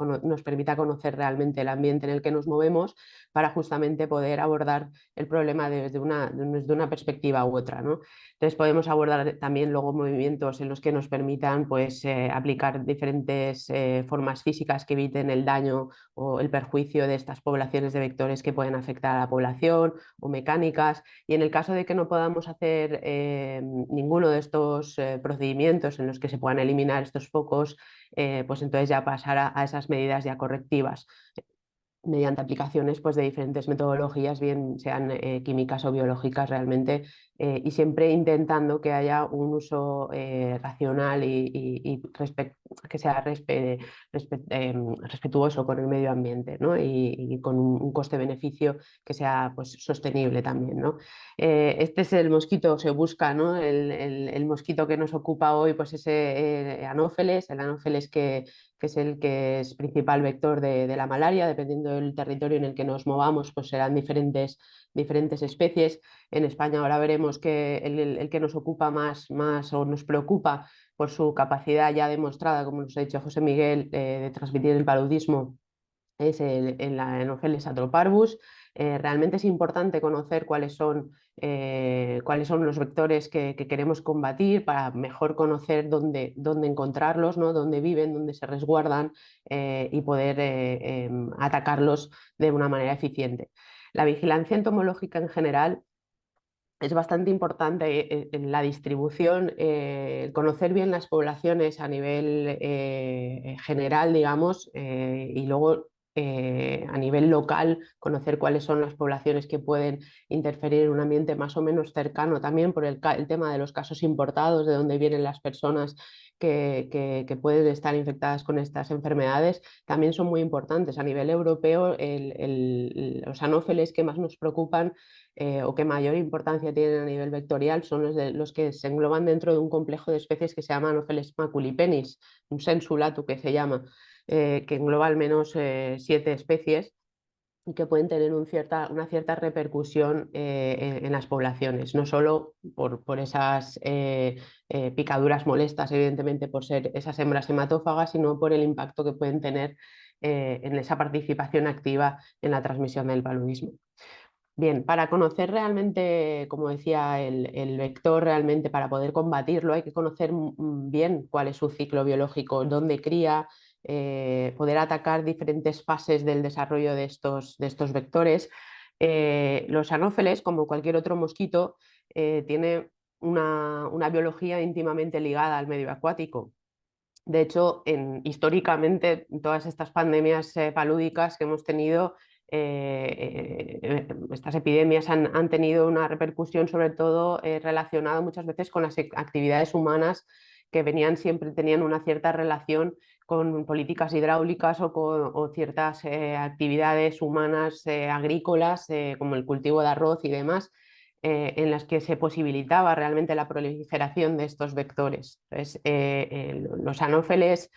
permita conocer realmente el ambiente en el que nos movemos para justamente poder abordar el problema desde una perspectiva u otra, ¿no? Entonces podemos abordar también luego movimientos en los que nos permitan pues, aplicar diferentes formas físicas que eviten el daño o el perjuicio de estas poblaciones de vectores que pueden afectar a la población o mecánicas. Y en el caso de que no podamos hacer ninguno de estos procedimientos en los que se puedan eliminar estos focos, pues entonces ya pasar a esas medidas ya correctivas mediante aplicaciones pues, de diferentes metodologías, bien sean químicas o biológicas realmente, y siempre intentando que haya un uso racional y que sea respetuoso con el medio ambiente, ¿no? y con un coste-beneficio que sea pues, sostenible también, ¿no? Este es el mosquito, se busca, ¿no? el mosquito que nos ocupa hoy pues es Anófeles, el Anófeles que es el que es principal vector de la malaria. Dependiendo del territorio en el que nos movamos, pues serán diferentes especies. En España ahora veremos que el que nos ocupa más o nos preocupa por su capacidad ya demostrada, como nos ha dicho José Miguel, de transmitir el paludismo, es el Anopheles atroparvus. Realmente es importante conocer cuáles son los vectores que queremos combatir para mejor conocer dónde encontrarlos, ¿no? Dónde viven, dónde se resguardan, y poder atacarlos de una manera eficiente. La vigilancia entomológica en general es bastante importante en la distribución, conocer bien las poblaciones a nivel general, digamos, y luego a nivel local conocer cuáles son las poblaciones que pueden interferir en un ambiente más o menos cercano, también por el tema de los casos importados, de dónde vienen las personas que pueden estar infectadas con estas enfermedades, también son muy importantes. A nivel europeo, los anófeles que más nos preocupan o que mayor importancia tienen a nivel vectorial son los que se engloban dentro de un complejo de especies que se llama Anopheles maculipennis, un sensu lato que se llama, que engloba al menos 7 especies y que pueden tener una cierta repercusión en las poblaciones, no solo por esas picaduras molestas, evidentemente por ser esas hembras hematófagas, sino por el impacto que pueden tener en esa participación activa en la transmisión del paludismo. Bien, para conocer realmente, como decía, el vector realmente, para poder combatirlo, hay que conocer bien cuál es su ciclo biológico, dónde cría, poder atacar diferentes fases del desarrollo de estos vectores. Los anófeles, como cualquier otro mosquito, tiene una biología íntimamente ligada al medio acuático. De hecho, históricamente, todas estas pandemias palúdicas que hemos tenido, estas epidemias han tenido una repercusión sobre todo relacionada muchas veces con las actividades humanas que tenían una cierta relación con políticas hidráulicas o ciertas actividades humanas agrícolas, como el cultivo de arroz y demás, en las que se posibilitaba realmente la proliferación de estos vectores. Entonces, los anófeles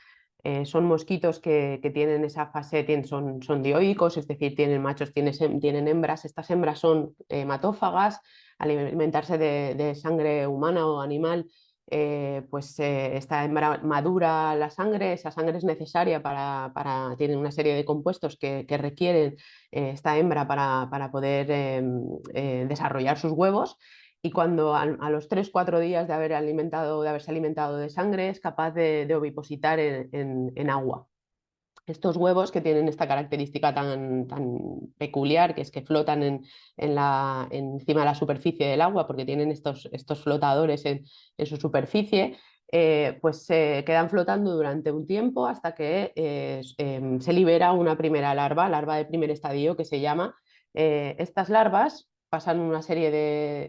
son mosquitos que tienen esa fase, son dioicos, es decir, tienen machos, tienen hembras. Estas hembras son hematófagas. Al alimentarse de sangre humana o animal, esta hembra madura la sangre. Esa sangre es necesaria tienen una serie de compuestos que requieren esta hembra para poder desarrollar sus huevos. Y cuando a los 3-4 días de haberse alimentado de sangre, es capaz de ovipositar en agua. Estos huevos, que tienen esta característica tan peculiar, que es que flotan encima de la superficie del agua, porque tienen estos flotadores en su superficie, pues se quedan flotando durante un tiempo hasta que se libera una primera larva de primer estadio que se llama. Estas larvas pasan una serie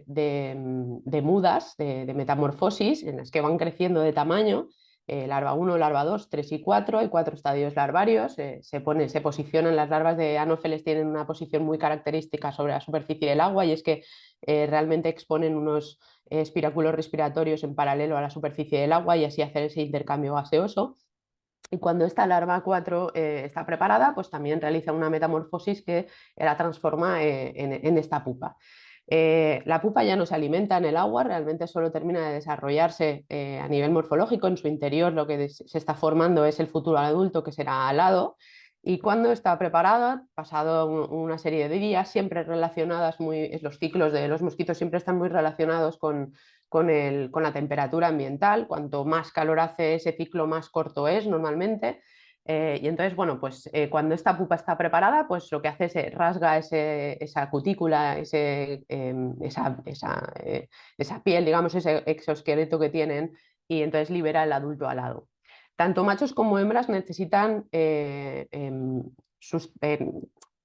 de mudas, de metamorfosis, en las que van creciendo de tamaño. Larva 1, larva 2, 3 y 4, hay 4 estadios larvarios. Se posicionan, las larvas de anófeles tienen una posición muy característica sobre la superficie del agua, y es que realmente exponen unos espiráculos respiratorios en paralelo a la superficie del agua, y así hacer ese intercambio gaseoso. Y cuando esta larva 4 está preparada, pues también realiza una metamorfosis que la transforma en esta pupa. La pupa ya no se alimenta en el agua, realmente solo termina de desarrollarse a nivel morfológico. En su interior lo que se está formando es el futuro adulto, que será alado, y cuando está preparada, pasado una serie de días, siempre relacionadas los ciclos de los mosquitos siempre están muy relacionados con la temperatura ambiental. Cuanto más calor hace ese ciclo, más corto es normalmente. Y entonces, bueno, pues cuando esta pupa está preparada, pues lo que hace es rasga esa cutícula, esa piel, digamos, ese exoesqueleto que tienen, y entonces libera el adulto alado. Tanto machos como hembras necesitan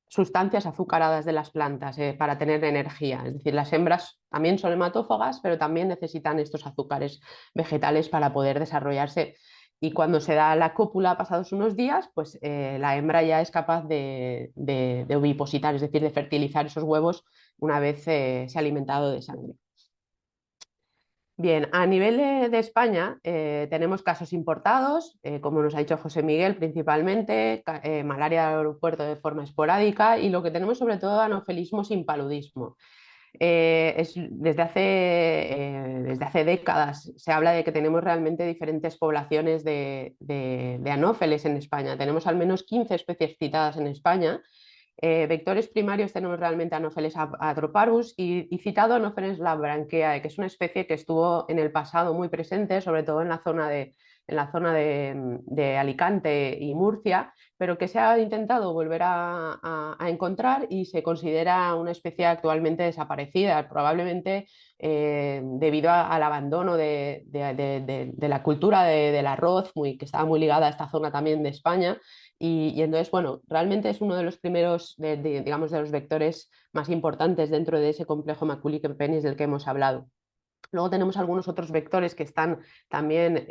sustancias azucaradas de las plantas para tener energía. Es decir, las hembras también son hematófagas, pero también necesitan estos azúcares vegetales para poder desarrollarse. Y cuando se da la cópula, pasados unos días, pues la hembra ya es capaz de ovipositar, es decir, de fertilizar esos huevos una vez se ha alimentado de sangre. Bien, a nivel de España tenemos casos importados, como nos ha dicho José Miguel, principalmente malaria del aeropuerto de forma esporádica, y lo que tenemos sobre todo anofelismo sin paludismo. Desde hace décadas se habla de que tenemos realmente diferentes poblaciones de anófeles en España. Tenemos al menos 15 especies citadas en España. Vectores primarios tenemos realmente Anopheles atroparus y citado Anopheles labrancheae, que es una especie que estuvo en el pasado muy presente, sobre todo en la zona de Alicante y Murcia, pero que se ha intentado volver a encontrar y se considera una especie actualmente desaparecida, probablemente debido al abandono de la cultura del arroz, que estaba muy ligada a esta zona también de España. Y entonces, bueno, realmente es uno de los primeros, digamos, de los vectores más importantes dentro de ese complejo Macaulay penis del que hemos hablado. Luego tenemos algunos otros vectores que están también,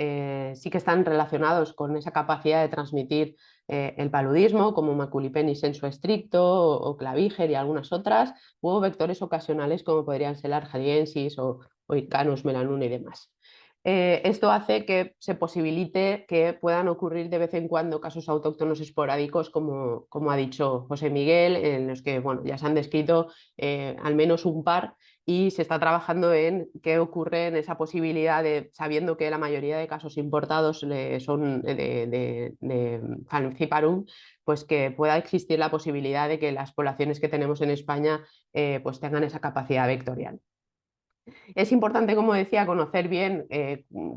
sí que están relacionados con esa capacidad de transmitir el paludismo, como Maculipennis sensu stricto o claviger y algunas otras, o vectores ocasionales como podrían ser la argeliensis o Icanus melanuna y demás. Esto hace que se posibilite que puedan ocurrir de vez en cuando casos autóctonos esporádicos, como ha dicho José Miguel, en los que bueno, ya se han descrito al menos un par, y se está trabajando en qué ocurre en esa posibilidad de, sabiendo que la mayoría de casos importados son de Falciparum, pues que pueda existir la posibilidad de que las poblaciones que tenemos en España pues tengan esa capacidad vectorial. Es importante, como decía, conocer bien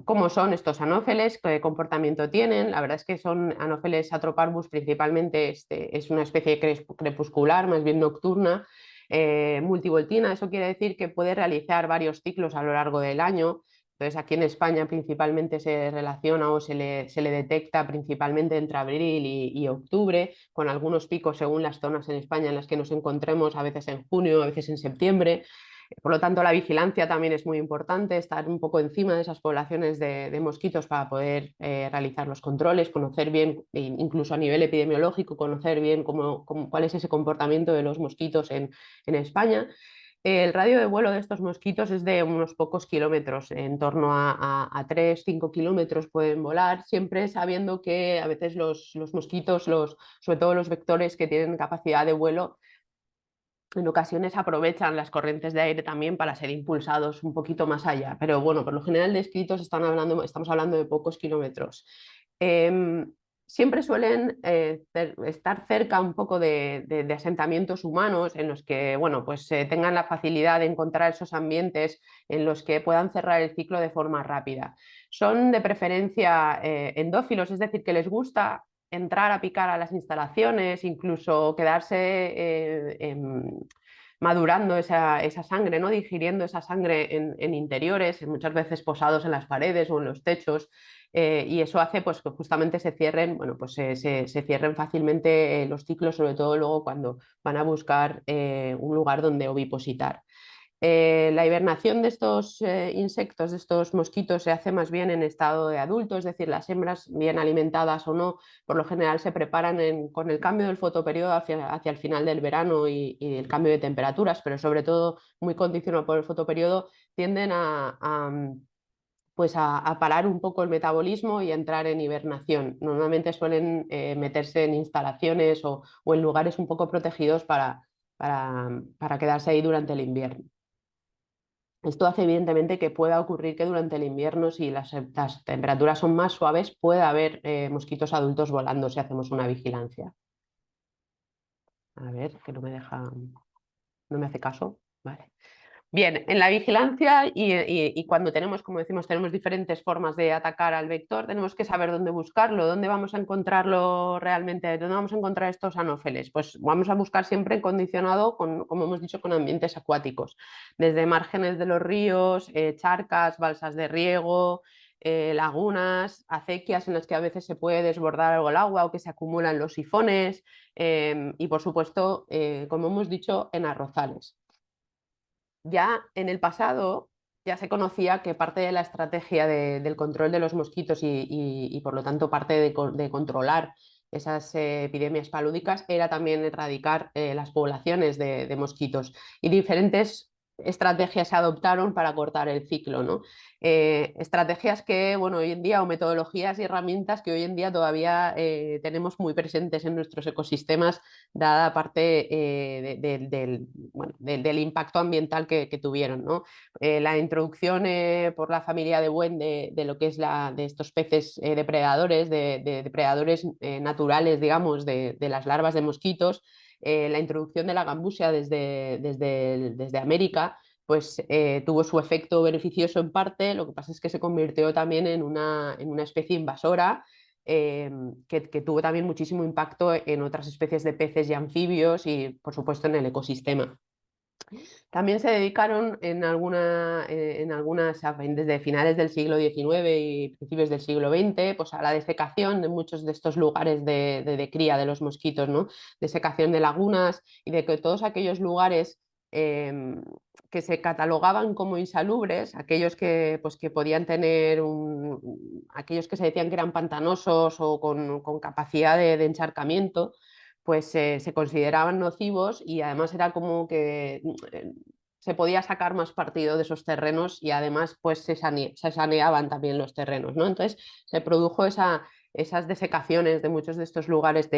cómo son estos anófeles, qué comportamiento tienen. La verdad es que son anófeles atroparvus, principalmente es una especie crepuscular, más bien nocturna, multivoltina. Eso quiere decir que puede realizar varios ciclos a lo largo del año. Entonces, aquí en España principalmente se relaciona o se le detecta principalmente entre abril y octubre, con algunos picos según las zonas en España en las que nos encontremos, a veces en junio, a veces en septiembre. Por lo tanto, la vigilancia también es muy importante, estar un poco encima de esas poblaciones de mosquitos para poder realizar los controles, conocer bien, incluso a nivel epidemiológico, conocer bien cuál es ese comportamiento de los mosquitos en España. El radio de vuelo de estos mosquitos es de unos pocos kilómetros, en torno a 3-5 kilómetros pueden volar, siempre sabiendo que a veces los mosquitos, sobre todo los vectores que tienen capacidad de vuelo, en ocasiones aprovechan las corrientes de aire también para ser impulsados un poquito más allá, pero bueno, por lo general descritos estamos hablando de pocos kilómetros. Siempre suelen estar cerca un poco de asentamientos humanos en los que bueno, pues, tengan la facilidad de encontrar esos ambientes en los que puedan cerrar el ciclo de forma rápida. Son de preferencia endófilos, es decir, que les gusta entrar a picar a las instalaciones, incluso quedarse madurando esa sangre, ¿no? Digiriendo esa sangre en interiores, muchas veces posados en las paredes o en los techos, y eso hace pues, que justamente se cierren, bueno, pues, se cierren fácilmente los ciclos, sobre todo luego cuando van a buscar un lugar donde ovipositar. La hibernación de estos insectos, de estos mosquitos, se hace más bien en estado de adulto, es decir, las hembras, bien alimentadas o no, por lo general se preparan con el cambio del fotoperiodo hacia el final del verano y el cambio de temperaturas, pero sobre todo muy condicionado por el fotoperiodo, tienden pues a parar un poco el metabolismo y entrar en hibernación. Normalmente suelen meterse en instalaciones o en lugares un poco protegidos para quedarse ahí durante el invierno. Esto hace evidentemente que pueda ocurrir que durante el invierno, si las temperaturas son más suaves, pueda haber mosquitos adultos volando si hacemos una vigilancia. A ver, que no me hace caso. Vale. Bien, en la vigilancia y cuando tenemos, como decimos, tenemos diferentes formas de atacar al vector, tenemos que saber dónde buscarlo, dónde vamos a encontrarlo realmente, dónde vamos a encontrar estos anófeles. Pues vamos a buscar siempre condicionado, como hemos dicho, con ambientes acuáticos, desde márgenes de los ríos, charcas, balsas de riego, lagunas, acequias en las que a veces se puede desbordar algo el agua o que se acumulan los sifones, y por supuesto, como hemos dicho, en arrozales. Ya en el pasado ya se conocía que parte de la estrategia del control de los mosquitos y por lo tanto parte de controlar esas epidemias palúdicas era también erradicar las poblaciones de mosquitos. Y diferentes estrategias se adoptaron para cortar el ciclo, ¿no? Estrategias que, bueno, hoy en día, o metodologías y herramientas que hoy en día todavía tenemos muy presentes en nuestros ecosistemas, dada parte del impacto ambiental que tuvieron, ¿no? La introducción por la familia de Wen de lo que es de estos peces depredadores, depredadores naturales, digamos, de las larvas de mosquitos, la introducción de la gambusia desde América, pues tuvo su efecto beneficioso en parte. Lo que pasa es que se convirtió también en una especie invasora, que tuvo también muchísimo impacto en otras especies de peces y anfibios y, por supuesto, en el ecosistema. También se dedicaron desde finales del siglo XIX y principios del siglo XX, pues a la desecación de muchos de estos lugares de cría de los mosquitos, ¿no? Desecación de lagunas y de que todos aquellos lugares que se catalogaban como insalubres, aquellos que podían tener aquellos que se decían que eran pantanosos o con capacidad de encharcamiento, pues se consideraban nocivos, y además era como que se podía sacar más partido de esos terrenos, y además pues se saneaban también los terrenos, ¿no? Entonces se produjo esas desecaciones de muchos de estos lugares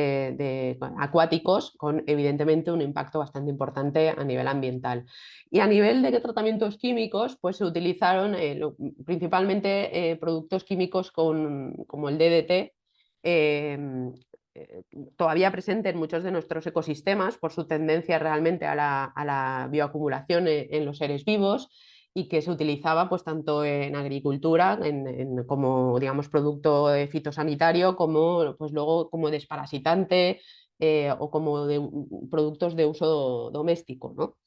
acuáticos, con evidentemente un impacto bastante importante a nivel ambiental. Y a nivel de tratamientos químicos, pues se utilizaron principalmente productos químicos como el DDT, todavía presente en muchos de nuestros ecosistemas por su tendencia realmente a la bioacumulación en los seres vivos, y que se utilizaba pues tanto en agricultura como, digamos, producto fitosanitario, como pues luego como desparasitante, o como productos de uso doméstico, ¿no?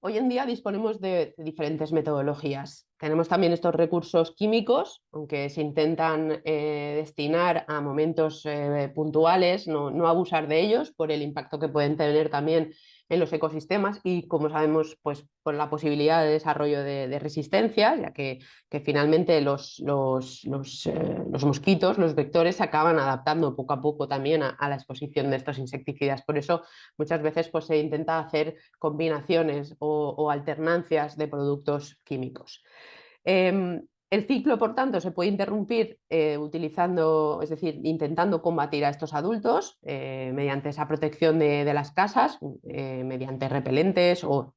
Hoy en día disponemos de diferentes metodologías. Tenemos también estos recursos químicos, aunque se intentan destinar a momentos puntuales, no abusar de ellos por el impacto que pueden tener también en los ecosistemas, y, como sabemos, pues por la posibilidad de desarrollo de resistencia, ya que finalmente los mosquitos, los vectores, se acaban adaptando poco a poco también a la exposición de estos insecticidas. Por eso muchas veces pues, se intenta hacer combinaciones o alternancias de productos químicos. El ciclo, por tanto, se puede interrumpir es decir, intentando combatir a estos adultos mediante esa protección de las casas, mediante repelentes o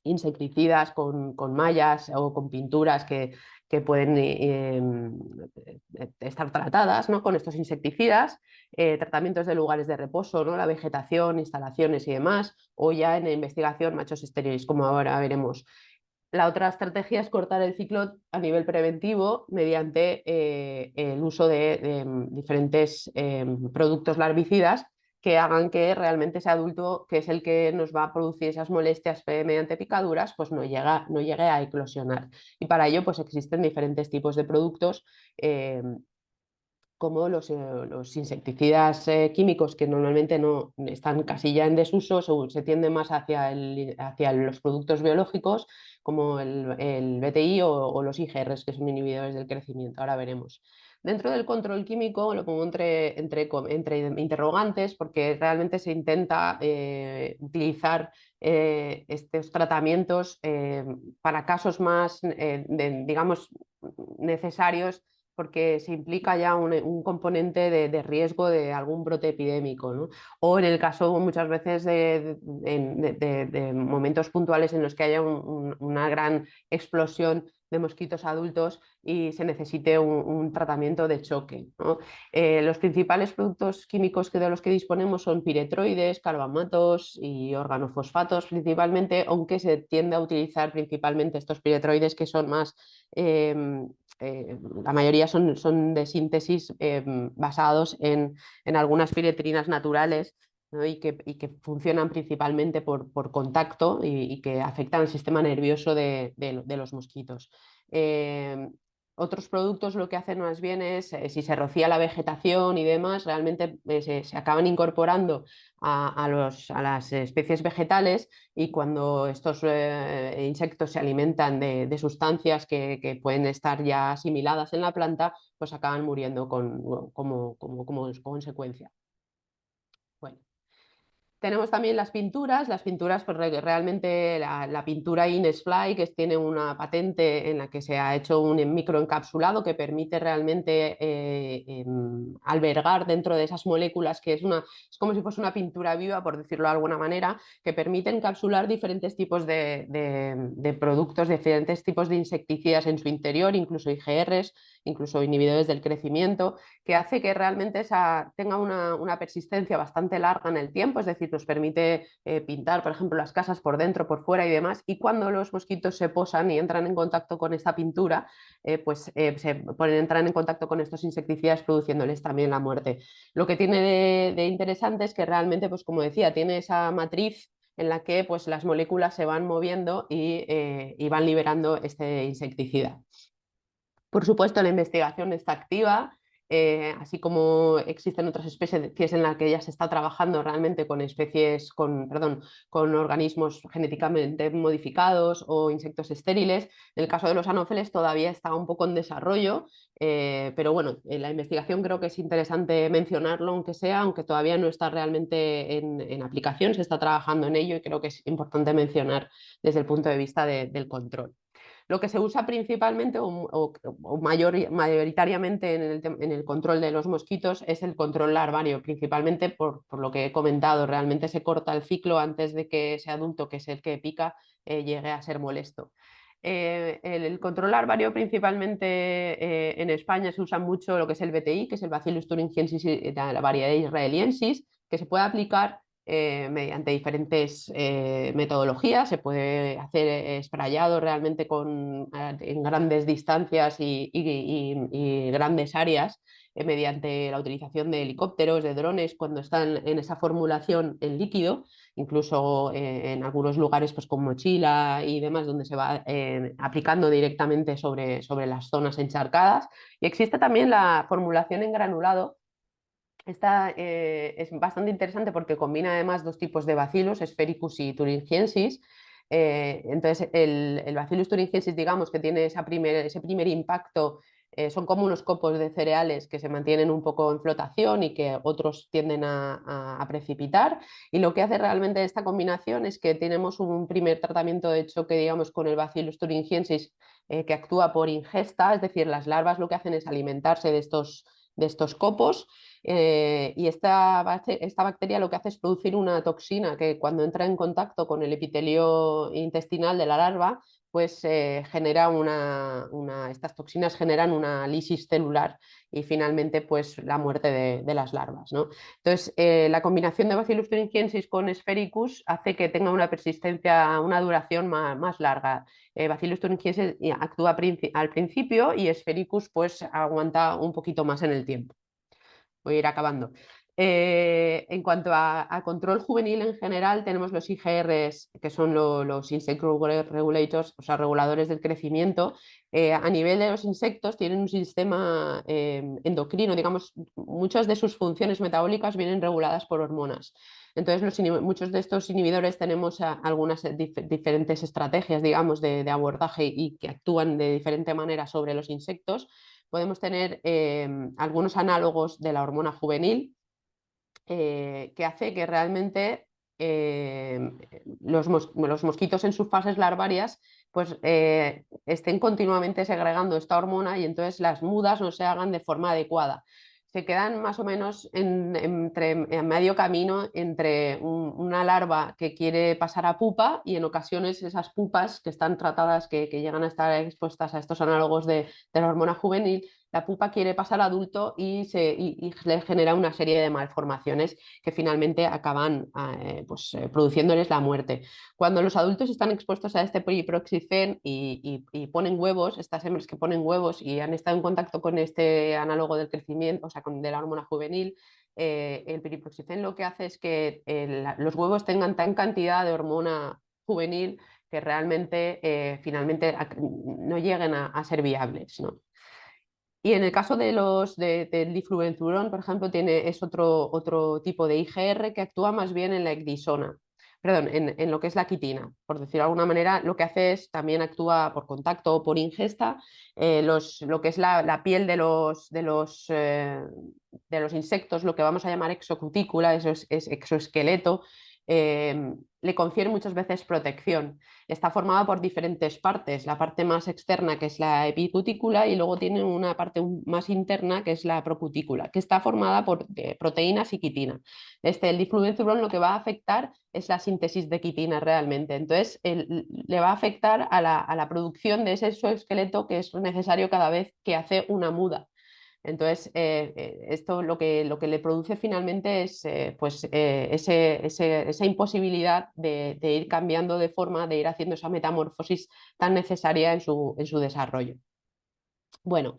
insecticidas con mallas o con pinturas que pueden estar tratadas, ¿no?, con estos insecticidas, tratamientos de lugares de reposo, ¿no?, la vegetación, instalaciones y demás, o ya en investigación machos estériles, como ahora veremos. La otra estrategia es cortar el ciclo a nivel preventivo mediante el uso de diferentes productos larvicidas que hagan que realmente ese adulto, que es el que nos va a producir esas molestias mediante picaduras, pues no llegue a eclosionar. Y para ello pues existen diferentes tipos de productos, como los insecticidas químicos, que normalmente no están casi ya en desuso, se tiende más hacia los productos biológicos, como el BTI o los IGRs, que son inhibidores del crecimiento. Ahora veremos. Dentro del control químico lo pongo entre interrogantes, porque realmente se intenta utilizar estos tratamientos para casos más, digamos, necesarios, porque se implica ya un componente de riesgo de algún brote epidémico, ¿no? O en el caso muchas veces de momentos puntuales en los que haya una gran explosión de mosquitos adultos y se necesite un tratamiento de choque, ¿no? Los principales productos químicos de los que disponemos son piretroides, carbamatos y organofosfatos principalmente, aunque se tiende a utilizar principalmente estos piretroides, que son más la mayoría son de síntesis basados en algunas piretrinas naturales, ¿no?, y que funcionan principalmente por contacto y que afectan al sistema nervioso de los mosquitos. Otros productos lo que hacen más bien es, si se rocía la vegetación y demás, realmente se acaban incorporando a las especies vegetales, y cuando estos insectos se alimentan de sustancias que pueden estar ya asimiladas en la planta, pues acaban muriendo como consecuencia. Bueno. Tenemos también las pinturas pues realmente la pintura Inesfly, que tiene una patente en la que se ha hecho un microencapsulado que permite realmente albergar dentro de esas moléculas, que es como si fuese una pintura viva, por decirlo de alguna manera, que permite encapsular diferentes tipos de productos, diferentes tipos de insecticidas en su interior, incluso IGRs, incluso inhibidores del crecimiento, que hace que realmente tenga una persistencia bastante larga en el tiempo, es decir, nos permite pintar, por ejemplo, las casas por dentro, por fuera y demás, y cuando los mosquitos se posan y entran en contacto con esta pintura, entran en contacto con estos insecticidas, produciéndoles también la muerte. Lo que tiene de interesante es que realmente, pues como decía, tiene esa matriz en la que pues, las moléculas se van moviendo y van liberando este insecticida. Por supuesto, la investigación está activa, así como existen otras especies en las que ya se está trabajando realmente con con organismos genéticamente modificados o insectos estériles. En el caso de los anófeles todavía está un poco en desarrollo, pero bueno, la investigación creo que es interesante mencionarlo, aunque todavía no está realmente en aplicación, se está trabajando en ello y creo que es importante mencionar desde el punto de vista del control. Lo que se usa principalmente o mayoritariamente en el control de los mosquitos es el control larvario, principalmente por lo que he comentado. Realmente se corta el ciclo antes de que ese adulto, que es el que pica, llegue a ser molesto. El control larvario principalmente en España se usa mucho lo que es el BTI, que es el Bacillus thuringiensis, la variedad israeliensis, que se puede aplicar mediante diferentes metodologías. Se puede hacer sprayado realmente en grandes distancias y grandes áreas mediante la utilización de helicópteros, de drones, cuando están en esa formulación en líquido, incluso en algunos lugares pues, con mochila y demás, donde se va aplicando directamente sobre las zonas encharcadas. Y existe también la formulación en granulado. Esta es bastante interesante porque combina además dos tipos de bacillus, Sphericus y thuringiensis. Entonces, el Bacillus thuringiensis, digamos que tiene ese primer impacto, son como unos copos de cereales que se mantienen un poco en flotación y que otros tienden a precipitar. Y lo que hace realmente esta combinación es que tenemos un primer tratamiento de choque, digamos, con el Bacillus thuringiensis que actúa por ingesta, es decir, las larvas lo que hacen es alimentarse de estos copos. Y esta bacteria lo que hace es producir una toxina que cuando entra en contacto con el epitelio intestinal de la larva, pues estas toxinas generan una lisis celular y finalmente pues la muerte de las larvas, ¿no? Entonces, la combinación de Bacillus thuringiensis con Sphericus hace que tenga una persistencia, una duración más larga. Bacillus thuringiensis actúa al principio y Sphericus pues aguanta un poquito más en el tiempo. Voy a ir acabando. En cuanto a control juvenil en general, tenemos los IGRs, que son los Insect Growth Regulators, o sea, reguladores del crecimiento. A nivel de los insectos tienen un sistema endocrino, digamos, muchas de sus funciones metabólicas vienen reguladas por hormonas. Entonces, muchos de estos inhibidores tenemos algunas diferentes estrategias, digamos, de abordaje y que actúan de diferente manera sobre los insectos. Podemos tener algunos análogos de la hormona juvenil que hace que realmente los mosquitos en sus fases larvarias pues, estén continuamente segregando esta hormona y entonces las mudas no se hagan de forma adecuada. Se quedan más o menos en medio camino entre una larva que quiere pasar a pupa y en ocasiones esas pupas que están tratadas, que llegan a estar expuestas a estos análogos de la hormona juvenil, la pupa quiere pasar a adulto y le genera una serie de malformaciones que finalmente acaban produciéndoles la muerte. Cuando los adultos están expuestos a este periproxifén y ponen huevos, estas hembras que ponen huevos y han estado en contacto con este análogo del crecimiento, o sea, de la hormona juvenil, el periproxifén lo que hace es que los huevos tengan tan cantidad de hormona juvenil que realmente finalmente no lleguen a ser viables, ¿no? Y en el caso del difluenzuron, por ejemplo, es otro tipo de IGR que actúa más bien en la ecdisona, perdón, en lo que es la quitina. Por decirlo de alguna manera, lo que hace es también actúa por contacto o por ingesta. Lo que es la piel de los insectos, lo que vamos a llamar exocutícula, eso es exoesqueleto, le confiere muchas veces protección. Está formada por diferentes partes, la parte más externa, que es la epicutícula, y luego tiene una parte más interna, que es la procutícula, que está formada por proteínas y quitina. El difluenzuron lo que va a afectar es la síntesis de quitina realmente. Entonces, le va a afectar a la producción de ese exoesqueleto que es necesario cada vez que hace una muda. Entonces, esto lo que le produce finalmente es pues, esa imposibilidad de ir cambiando de forma, de ir haciendo esa metamorfosis tan necesaria en su desarrollo. Bueno,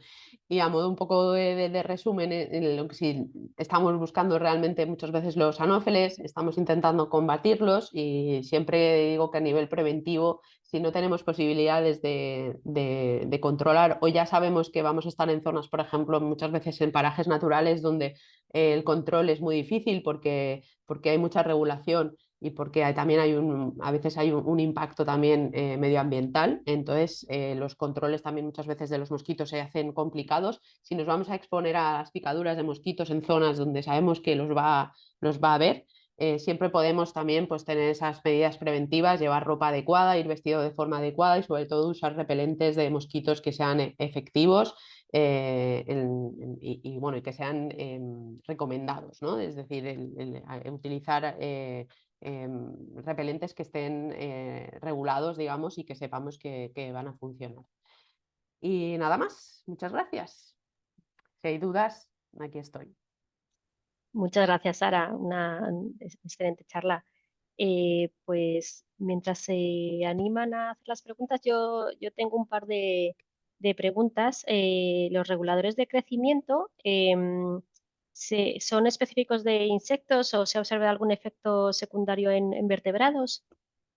y a modo un poco de resumen, en lo que si estamos buscando realmente muchas veces los anófeles, estamos intentando combatirlos, y siempre digo que a nivel preventivo, si no tenemos posibilidades de controlar, o ya sabemos que vamos a estar en zonas, por ejemplo, muchas veces en parajes naturales donde el control es muy difícil porque hay mucha regulación y porque también a veces hay un impacto también medioambiental. Entonces, los controles también muchas veces de los mosquitos se hacen complicados. Si nos vamos a exponer a las picaduras de mosquitos en zonas donde sabemos que los va a haber, siempre podemos también pues, tener esas medidas preventivas, llevar ropa adecuada, ir vestido de forma adecuada, y sobre todo usar repelentes de mosquitos que sean efectivos. Bueno, y que sean recomendados, ¿no? Es decir, utilizar repelentes que estén regulados, digamos, y que sepamos que van a funcionar. Y nada más, muchas gracias. Si hay dudas, aquí estoy. Muchas gracias, Sara. Una excelente charla. Pues mientras se animan a hacer las preguntas, yo tengo un par de preguntas. Los reguladores de crecimiento ¿son específicos de insectos o se ha observado algún efecto secundario en vertebrados?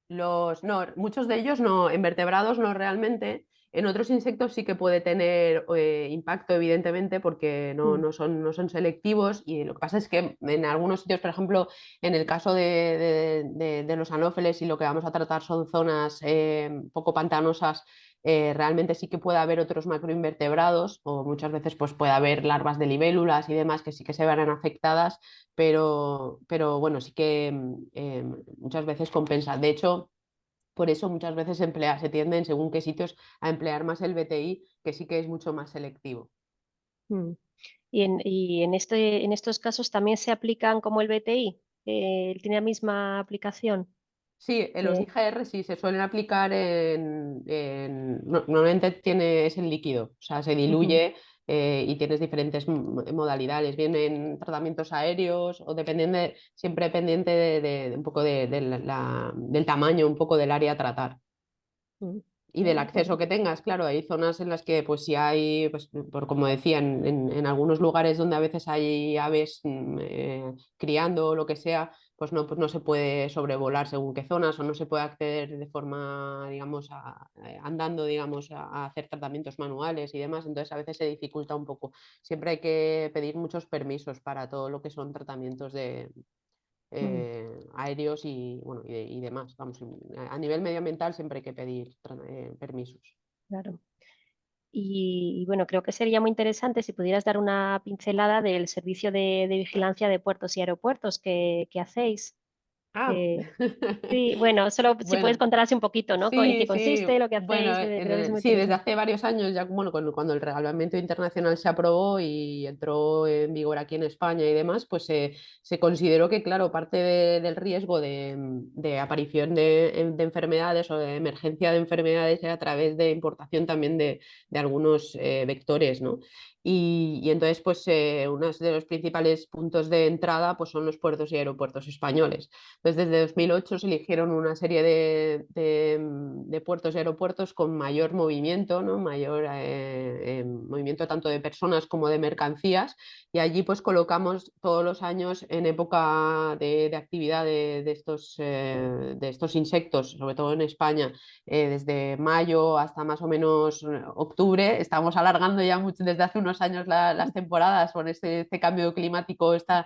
No, muchos de ellos no, en vertebrados no realmente. En otros insectos sí que puede tener impacto, evidentemente, porque no son selectivos, y lo que pasa es que en algunos sitios, por ejemplo, en el caso de los anófeles, y lo que vamos a tratar son zonas poco pantanosas, realmente sí que puede haber otros macroinvertebrados, o muchas veces pues, puede haber larvas de libélulas y demás que sí que se verán afectadas, pero bueno, sí que muchas veces compensa. De hecho, por eso muchas veces se tienden, según qué sitios, a emplear más el BTI, que sí que es mucho más selectivo. Mm. Y en estos casos también se aplican como el BTI. ¿Tiene la misma aplicación? Sí, en los IGR sí se suelen aplicar normalmente es en líquido, o sea, se diluye y tienes diferentes modalidades, bien en tratamientos aéreos o siempre pendiente un poco del tamaño, un poco del área a tratar. Y del acceso que tengas, claro, hay zonas en las que pues si hay, pues, como decía, en algunos lugares donde a veces hay aves criando o lo que sea, pues no se puede sobrevolar según qué zonas, o no se puede acceder de forma, digamos, andando, digamos, a hacer tratamientos manuales y demás, entonces a veces se dificulta un poco. Siempre hay que pedir muchos permisos para todo lo que son tratamientos aéreos y, bueno, y demás. Vamos, a nivel medioambiental siempre hay que pedir permisos. Claro. Y bueno, creo que sería muy interesante si pudieras dar una pincelada del servicio de vigilancia de puertos y aeropuertos que hacéis. Ah, Sí, bueno, solo si puedes bueno. contar así un poquito, ¿no? En qué Sí, consiste lo que bueno, hacéis, creo que es muy sí, desde interesante. hace varios años, ya bueno, cuando el reglamento internacional se aprobó y entró en vigor aquí en España y demás, pues se consideró que, claro, parte del riesgo de aparición de enfermedades o de emergencia de enfermedades era a través de importación también de algunos vectores, ¿no? Y entonces, pues, uno de los principales puntos de entrada pues, son los puertos y aeropuertos españoles. Entonces, desde 2008 se eligieron una serie de puertos y aeropuertos con mayor movimiento, ¿no? Mayor movimiento tanto de personas como de mercancías, y allí pues colocamos todos los años en época de actividad de estos insectos, sobre todo en España, desde mayo hasta más o menos octubre. Estamos alargando ya mucho desde hace unos años las temporadas con este cambio climático, este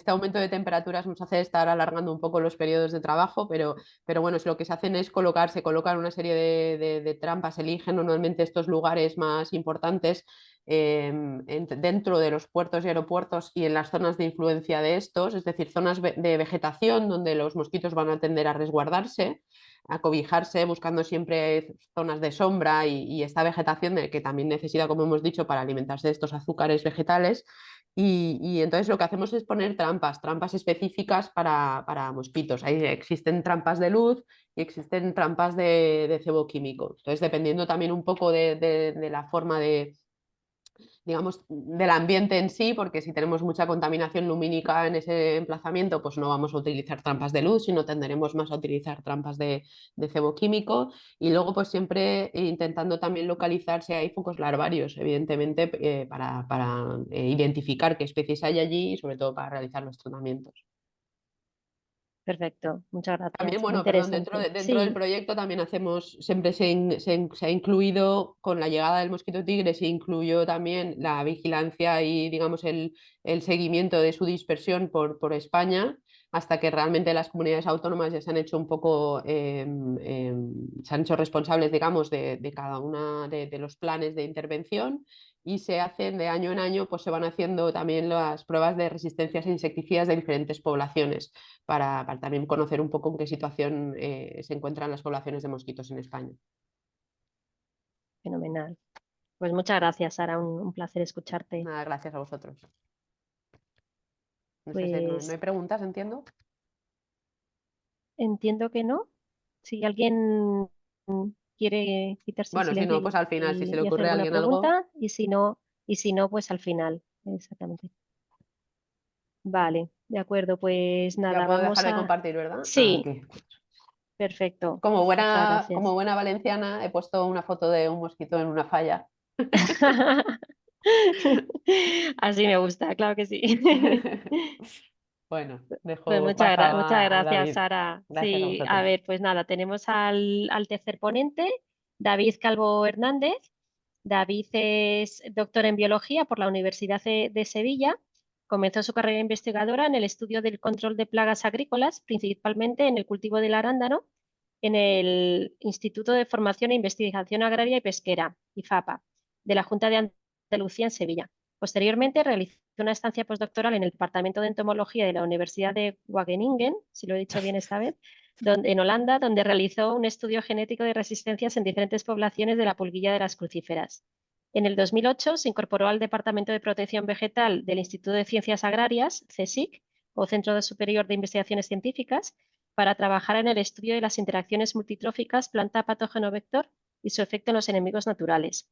aumento de temperaturas nos hace estar alargando un poco los periodos de trabajo, pero bueno, lo que se hacen es colocan una serie de trampas, eligen normalmente estos lugares más importantes dentro de los puertos y aeropuertos y en las zonas de influencia de estos, es decir, zonas de vegetación donde los mosquitos van a tender a resguardarse, a cobijarse, buscando siempre zonas de sombra y esta vegetación que también necesita, como hemos dicho, para alimentarse de estos azúcares vegetales. Y entonces lo que hacemos es poner trampas específicas para mosquitos. Ahí existen trampas de luz y existen trampas de cebo químico. Entonces, dependiendo también un poco de la forma digamos, del ambiente en sí, porque si tenemos mucha contaminación lumínica en ese emplazamiento, pues no vamos a utilizar trampas de luz, sino tenderemos más a utilizar trampas de cebo químico. Y luego, pues siempre intentando también localizar si hay focos larvarios, evidentemente, para identificar qué especies hay allí y sobre todo para realizar los tratamientos. Perfecto, muchas También, gracias. Muy bueno, perdón, dentro interesante. del Sí, proyecto también hacemos, siempre se ha incluido, con la llegada del mosquito tigre, se incluyó también la vigilancia y, digamos, el seguimiento de su dispersión por España, hasta que realmente las comunidades autónomas ya se han hecho un poco, se han hecho responsables, digamos, de cada una de los planes de intervención. Y se hacen de año en año, pues se van haciendo también las pruebas de resistencias a insecticidas de diferentes poblaciones para también conocer un poco en qué situación se encuentran las poblaciones de mosquitos en España. fenomenal. Pues muchas gracias, Sara, un placer escucharte. Nada, gracias a vosotros. No sé si no Pues hay preguntas, entiendo. entiendo que no. Si alguien quiere quitarse el Bueno, si silencio no, pues al final, si se le y hacer ocurre a alguna alguien algo, pregunta, y si no, pues al final. Exactamente. Vale, de acuerdo, pues ya nada, puedo vamos dejar de a... compartir, ¿verdad? Sí, Aquí. perfecto. Como Muchas como gracias. buena valenciana, he puesto una foto de un mosquito en una falla. Así me gusta, claro que sí. Bueno, Pues paso muchas a gracias, David. Sara. Gracias a Sí, a vosotros. ver, pues nada, tenemos al tercer ponente, David Calvo Hernández. David es doctor en biología por la Universidad de Sevilla. Comenzó su carrera investigadora en el estudio del control de plagas agrícolas, principalmente en el cultivo del arándano, en el Instituto de Formación e Investigación Agraria y Pesquera, IFAPA, de la Junta de Andalucía en Sevilla. Posteriormente realizó una estancia postdoctoral en el Departamento de Entomología de la Universidad de Wageningen, si lo he dicho bien esta vez, en Holanda, donde realizó un estudio genético de resistencias en diferentes poblaciones de la pulguilla de las crucíferas. En el 2008 se incorporó al Departamento de Protección Vegetal del Instituto de Ciencias Agrarias, CSIC, o Centro Superior de Investigaciones Científicas, para trabajar en el estudio de las interacciones multitróficas planta-patógeno-vector y su efecto en los enemigos naturales.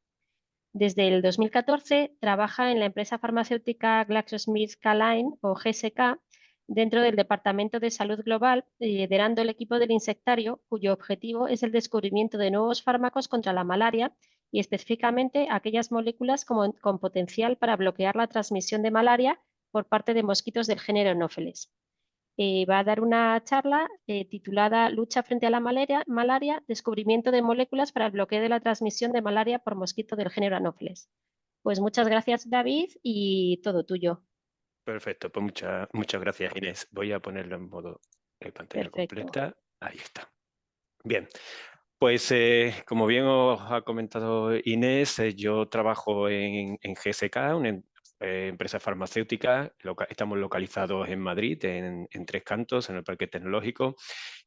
Desde el 2014 trabaja en la empresa farmacéutica GlaxoSmithKline o GSK dentro del Departamento de Salud Global, liderando el equipo del insectario, cuyo objetivo es el descubrimiento de nuevos fármacos contra la malaria y específicamente aquellas moléculas con potencial para bloquear la transmisión de malaria por parte de mosquitos del género Anopheles. Va a dar una charla titulada Lucha frente a la malaria, descubrimiento de moléculas para el bloqueo de la transmisión de malaria por mosquito del género Anopheles. Pues muchas gracias, David, y todo tuyo. Perfecto, pues muchas gracias, Inés. Voy a ponerlo en modo pantalla Perfecto. completa. Ahí está. Bien, pues como bien os ha comentado Inés, yo trabajo en GSK, una empresa farmacéutica. Estamos localizados en Madrid, en Tres Cantos, en el Parque Tecnológico,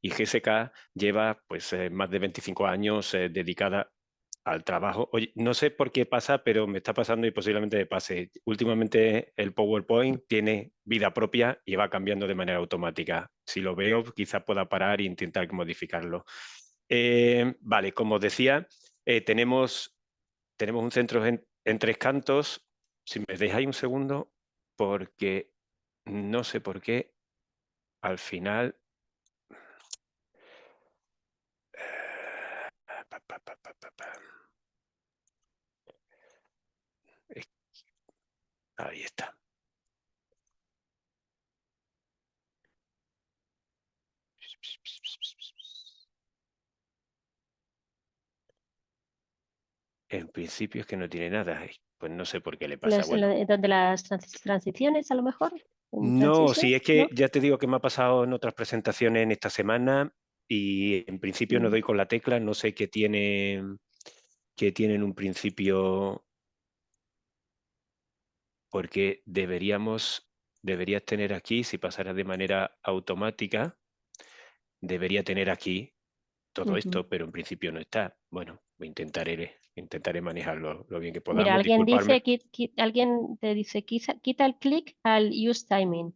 y GSK lleva pues, más de 25 años dedicada al trabajo. Oye, no sé por qué pasa, pero me está pasando y posiblemente me pase. Últimamente el PowerPoint tiene vida propia y va cambiando de manera automática. Si lo veo, quizás pueda parar e intentar modificarlo. Vale, como os decía, tenemos un centro en Tres Cantos. Si me dejáis un segundo, porque no sé por qué al final... Ahí está. En principio es que no tiene nada. Pues no sé por qué le pasa. Bueno, ¿Donde las transiciones, a lo mejor? no, ¿Transition? sí, es que ¿No? ya te digo que me ha pasado en otras presentaciones en esta semana y en principio no doy con la tecla, no sé qué tiene en un principio. porque deberías tener aquí, si pasara de manera automática, debería tener aquí todo esto, pero en principio no está. Bueno, intentaré manejarlo lo bien que Mira, podamos. alguien Disculparme. dice, alguien te dice, quita el clic al use timing.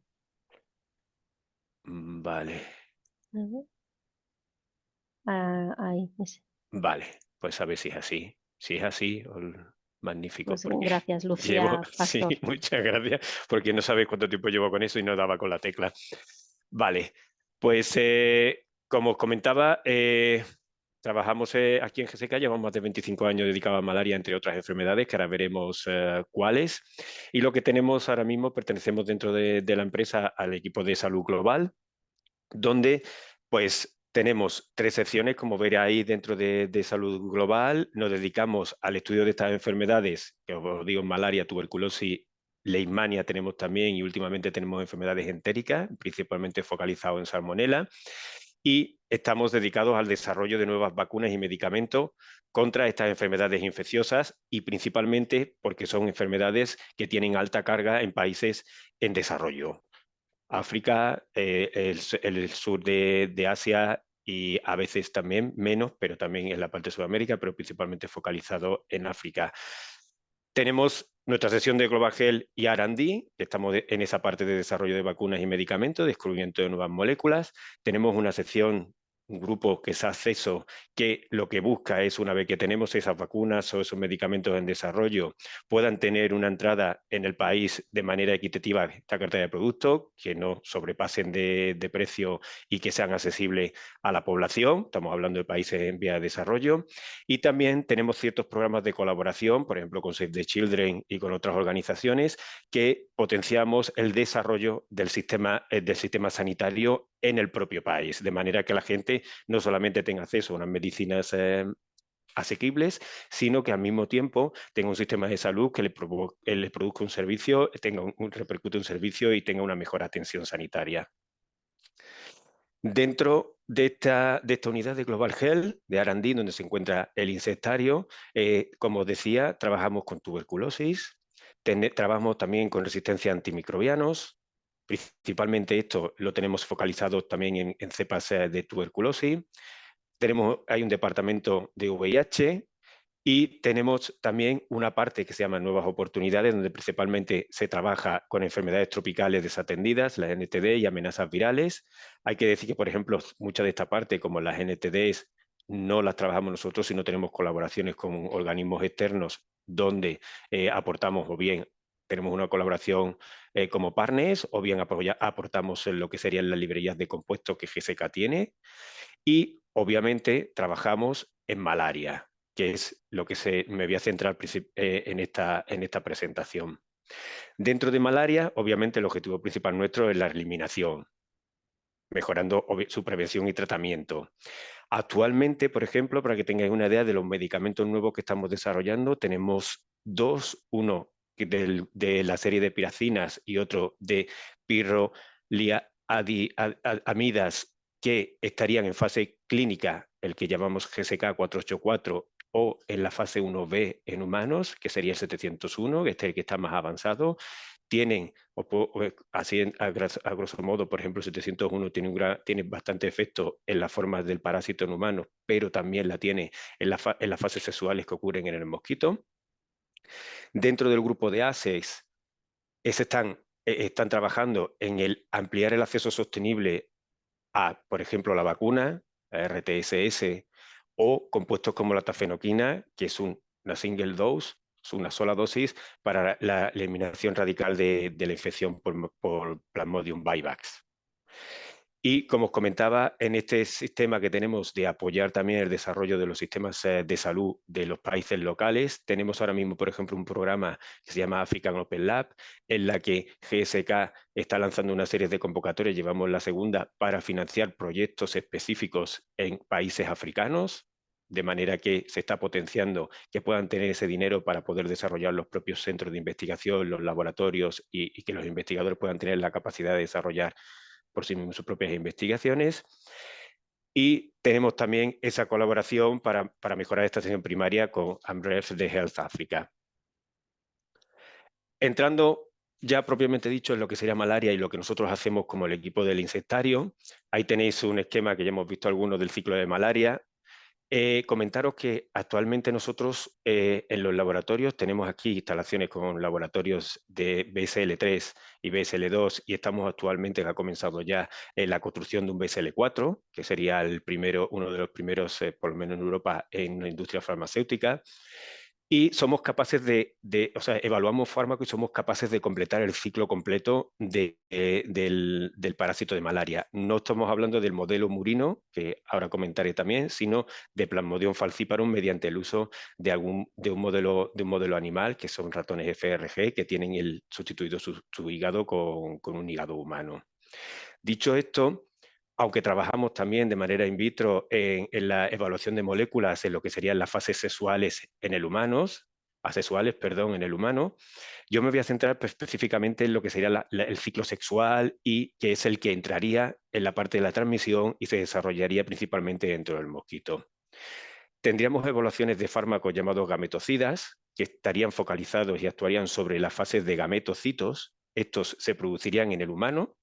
Vale, A ver. Ah, ahí, ese. vale, pues a ver si es así. Si es así, magnífico, Pues porque gracias, llevo, Lucía sí, Pastor. muchas gracias, porque no sabes cuánto tiempo llevo con eso y no daba con la tecla. Vale, pues como os comentaba, trabajamos aquí en GSK, llevamos más de 25 años dedicados a malaria, entre otras enfermedades, que ahora veremos cuáles. Y lo que tenemos ahora mismo, pertenecemos dentro de la empresa al equipo de salud global, donde pues tenemos 3 secciones, como veréis dentro de salud global. Nos dedicamos al estudio de estas enfermedades, que os digo, malaria, tuberculosis, leishmania tenemos también, y últimamente tenemos enfermedades entéricas, principalmente focalizados en salmonela. Y estamos dedicados al desarrollo de nuevas vacunas y medicamentos contra estas enfermedades infecciosas, y principalmente porque son enfermedades que tienen alta carga en países en desarrollo. África, el sur de Asia y a veces también menos, pero también en la parte de Sudamérica, pero principalmente focalizado en África. Tenemos nuestra sesión de Global Health y R&D, que estamos en esa parte de desarrollo de vacunas y medicamentos, descubrimiento de nuevas moléculas. Tenemos una sección, un grupo que es acceso, que lo que busca es, una vez que tenemos esas vacunas o esos medicamentos en desarrollo, puedan tener una entrada en el país de manera equitativa esta cartera de productos, que no sobrepasen de precio y que sean accesibles a la población. Estamos hablando de países en vía de desarrollo. Y también tenemos ciertos programas de colaboración, por ejemplo, con Save the Children y con otras organizaciones, que potenciamos el desarrollo del sistema sanitario en el propio país, de manera que la gente no solamente tenga acceso a unas medicinas asequibles, sino que al mismo tiempo tenga un sistema de salud que le produzca un servicio, repercute un servicio y tenga una mejor atención sanitaria. Dentro de esta unidad de Global Health, de R&D, donde se encuentra el insectario, como os decía, trabajamos con tuberculosis, trabajamos también con resistencia a antimicrobianos. Principalmente esto lo tenemos focalizado también en cepas de tuberculosis. Hay un departamento de VIH, y tenemos también una parte que se llama Nuevas Oportunidades, donde principalmente se trabaja con enfermedades tropicales desatendidas, las NTD y amenazas virales. Hay que decir que, por ejemplo, muchas de esta parte, como las NTDs, no las trabajamos nosotros, sino tenemos colaboraciones con organismos externos donde aportamos, o bien tenemos una colaboración como partners, o bien aportamos en lo que serían las librerías de compuestos que GSK tiene. Y obviamente trabajamos en malaria, que es lo que me voy a centrar en esta presentación. Dentro de malaria, obviamente el objetivo principal nuestro es la eliminación, mejorando su prevención y tratamiento. Actualmente, por ejemplo, para que tengáis una idea de los medicamentos nuevos que estamos desarrollando, tenemos dos, uno de la serie de piracinas y otro de pirroliamidas, que estarían en fase clínica, el que llamamos GSK 484, o en la fase 1B en humanos, que sería el 701, que es el que está más avanzado. Tienen, así a grosso modo, por ejemplo, el 701 tiene bastante efecto en las formas del parásito en humanos, pero también la tiene en las fases sexuales que ocurren en el mosquito. Dentro del grupo de ASEX, están trabajando en el ampliar el acceso sostenible a, por ejemplo, la vacuna, a RTSS, o compuestos como la tafenoquina, que es una single dose, es una sola dosis para la eliminación radical de la infección por Plasmodium vivax. Y como os comentaba, en este sistema que tenemos de apoyar también el desarrollo de los sistemas de salud de los países locales, tenemos ahora mismo, por ejemplo, un programa que se llama African Open Lab, en la que GSK está lanzando una serie de convocatorias, llevamos la segunda, para financiar proyectos específicos en países africanos, de manera que se está potenciando que puedan tener ese dinero para poder desarrollar los propios centros de investigación, los laboratorios, y que los investigadores puedan tener la capacidad de desarrollar por sí mismos sus propias investigaciones. Y tenemos también esa colaboración para mejorar esta atención primaria con AMREF de Health Africa. Entrando ya propiamente dicho en lo que sería malaria y lo que nosotros hacemos como el equipo del insectario. Ahí tenéis un esquema que ya hemos visto algunos del ciclo de malaria. Comentaros que actualmente nosotros en los laboratorios tenemos aquí instalaciones con laboratorios de BSL-3 y BSL-2 y estamos actualmente, que ha comenzado ya la construcción de un BSL-4, que sería uno de los primeros, por lo menos en Europa, en la industria farmacéutica. Y somos capaces o sea, evaluamos fármacos y somos capaces de completar el ciclo completo del parásito de malaria. No estamos hablando del modelo murino, que ahora comentaré también, sino de Plasmodium falciparum mediante el uso de un modelo animal, que son ratones FRG, que tienen sustituido su hígado con un hígado humano. Dicho esto, aunque trabajamos también de manera in vitro en la evaluación de moléculas en lo que serían las fases asexuales en el humano, yo me voy a centrar específicamente en lo que sería el ciclo sexual y que es el que entraría en la parte de la transmisión y se desarrollaría principalmente dentro del mosquito. Tendríamos evaluaciones de fármacos llamados gametocidas, que estarían focalizados y actuarían sobre las fases de gametocitos. Estos se producirían en el humano,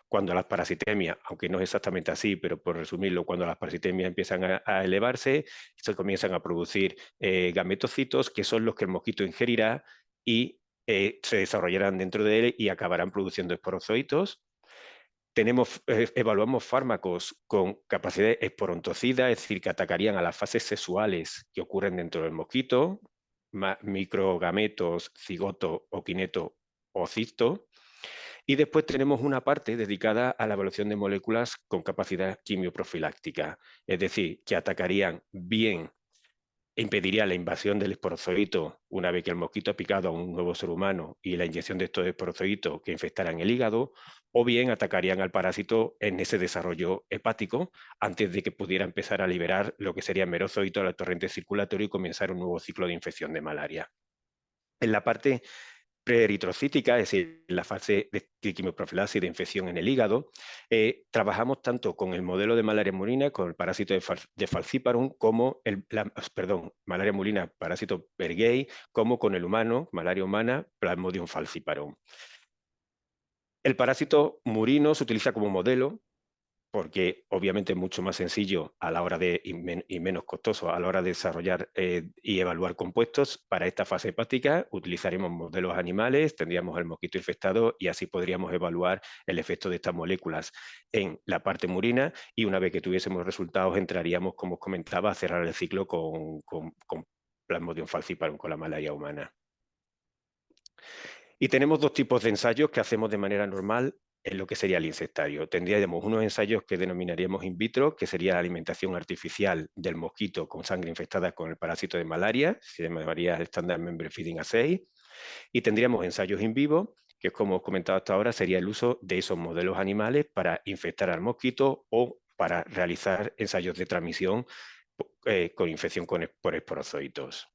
cuando las parasitemias, aunque no es exactamente así, pero por resumirlo, cuando las parasitemias empiezan a elevarse, se comienzan a producir gametocitos, que son los que el mosquito ingerirá y se desarrollarán dentro de él y acabarán produciendo esporozoitos. Evaluamos fármacos con capacidad esporontocida, es decir, que atacarían a las fases sexuales que ocurren dentro del mosquito, microgametos, cigoto o quineto o cisto. Y después tenemos una parte dedicada a la evaluación de moléculas con capacidad quimioprofiláctica, es decir, que atacarían bien, impediría la invasión del esporozoito una vez que el mosquito ha picado a un nuevo ser humano y la inyección de estos esporozoitos que infectaran el hígado, o bien atacarían al parásito en ese desarrollo hepático antes de que pudiera empezar a liberar lo que sería merozoito al torrente circulatorio y comenzar un nuevo ciclo de infección de malaria. En la parte preeritrocítica, es decir, la fase de quimioprofilaxis de infección en el hígado, trabajamos tanto con el modelo de malaria murina, con el parásito de falciparum, como malaria murina, parásito Bergey, como con el humano, malaria humana, Plasmodium falciparum. El parásito murino se utiliza como modelo porque obviamente es mucho más sencillo a la hora y menos costoso a la hora de desarrollar y evaluar compuestos. Para esta fase hepática utilizaremos modelos animales, tendríamos el mosquito infectado y así podríamos evaluar el efecto de estas moléculas en la parte murina y una vez que tuviésemos resultados entraríamos, como os comentaba, a cerrar el ciclo con Plasmodium falciparum, con la malaria humana. Y tenemos dos tipos de ensayos que hacemos de manera normal en lo que sería el insectario. Tendríamos unos ensayos que denominaríamos in vitro, que sería la alimentación artificial del mosquito con sangre infectada con el parásito de malaria, se llamaría Standard Membrane Feeding Assay, y tendríamos ensayos in vivo, que como os he comentado hasta ahora, sería el uso de esos modelos animales para infectar al mosquito o para realizar ensayos de transmisión con infección por esporozoitos.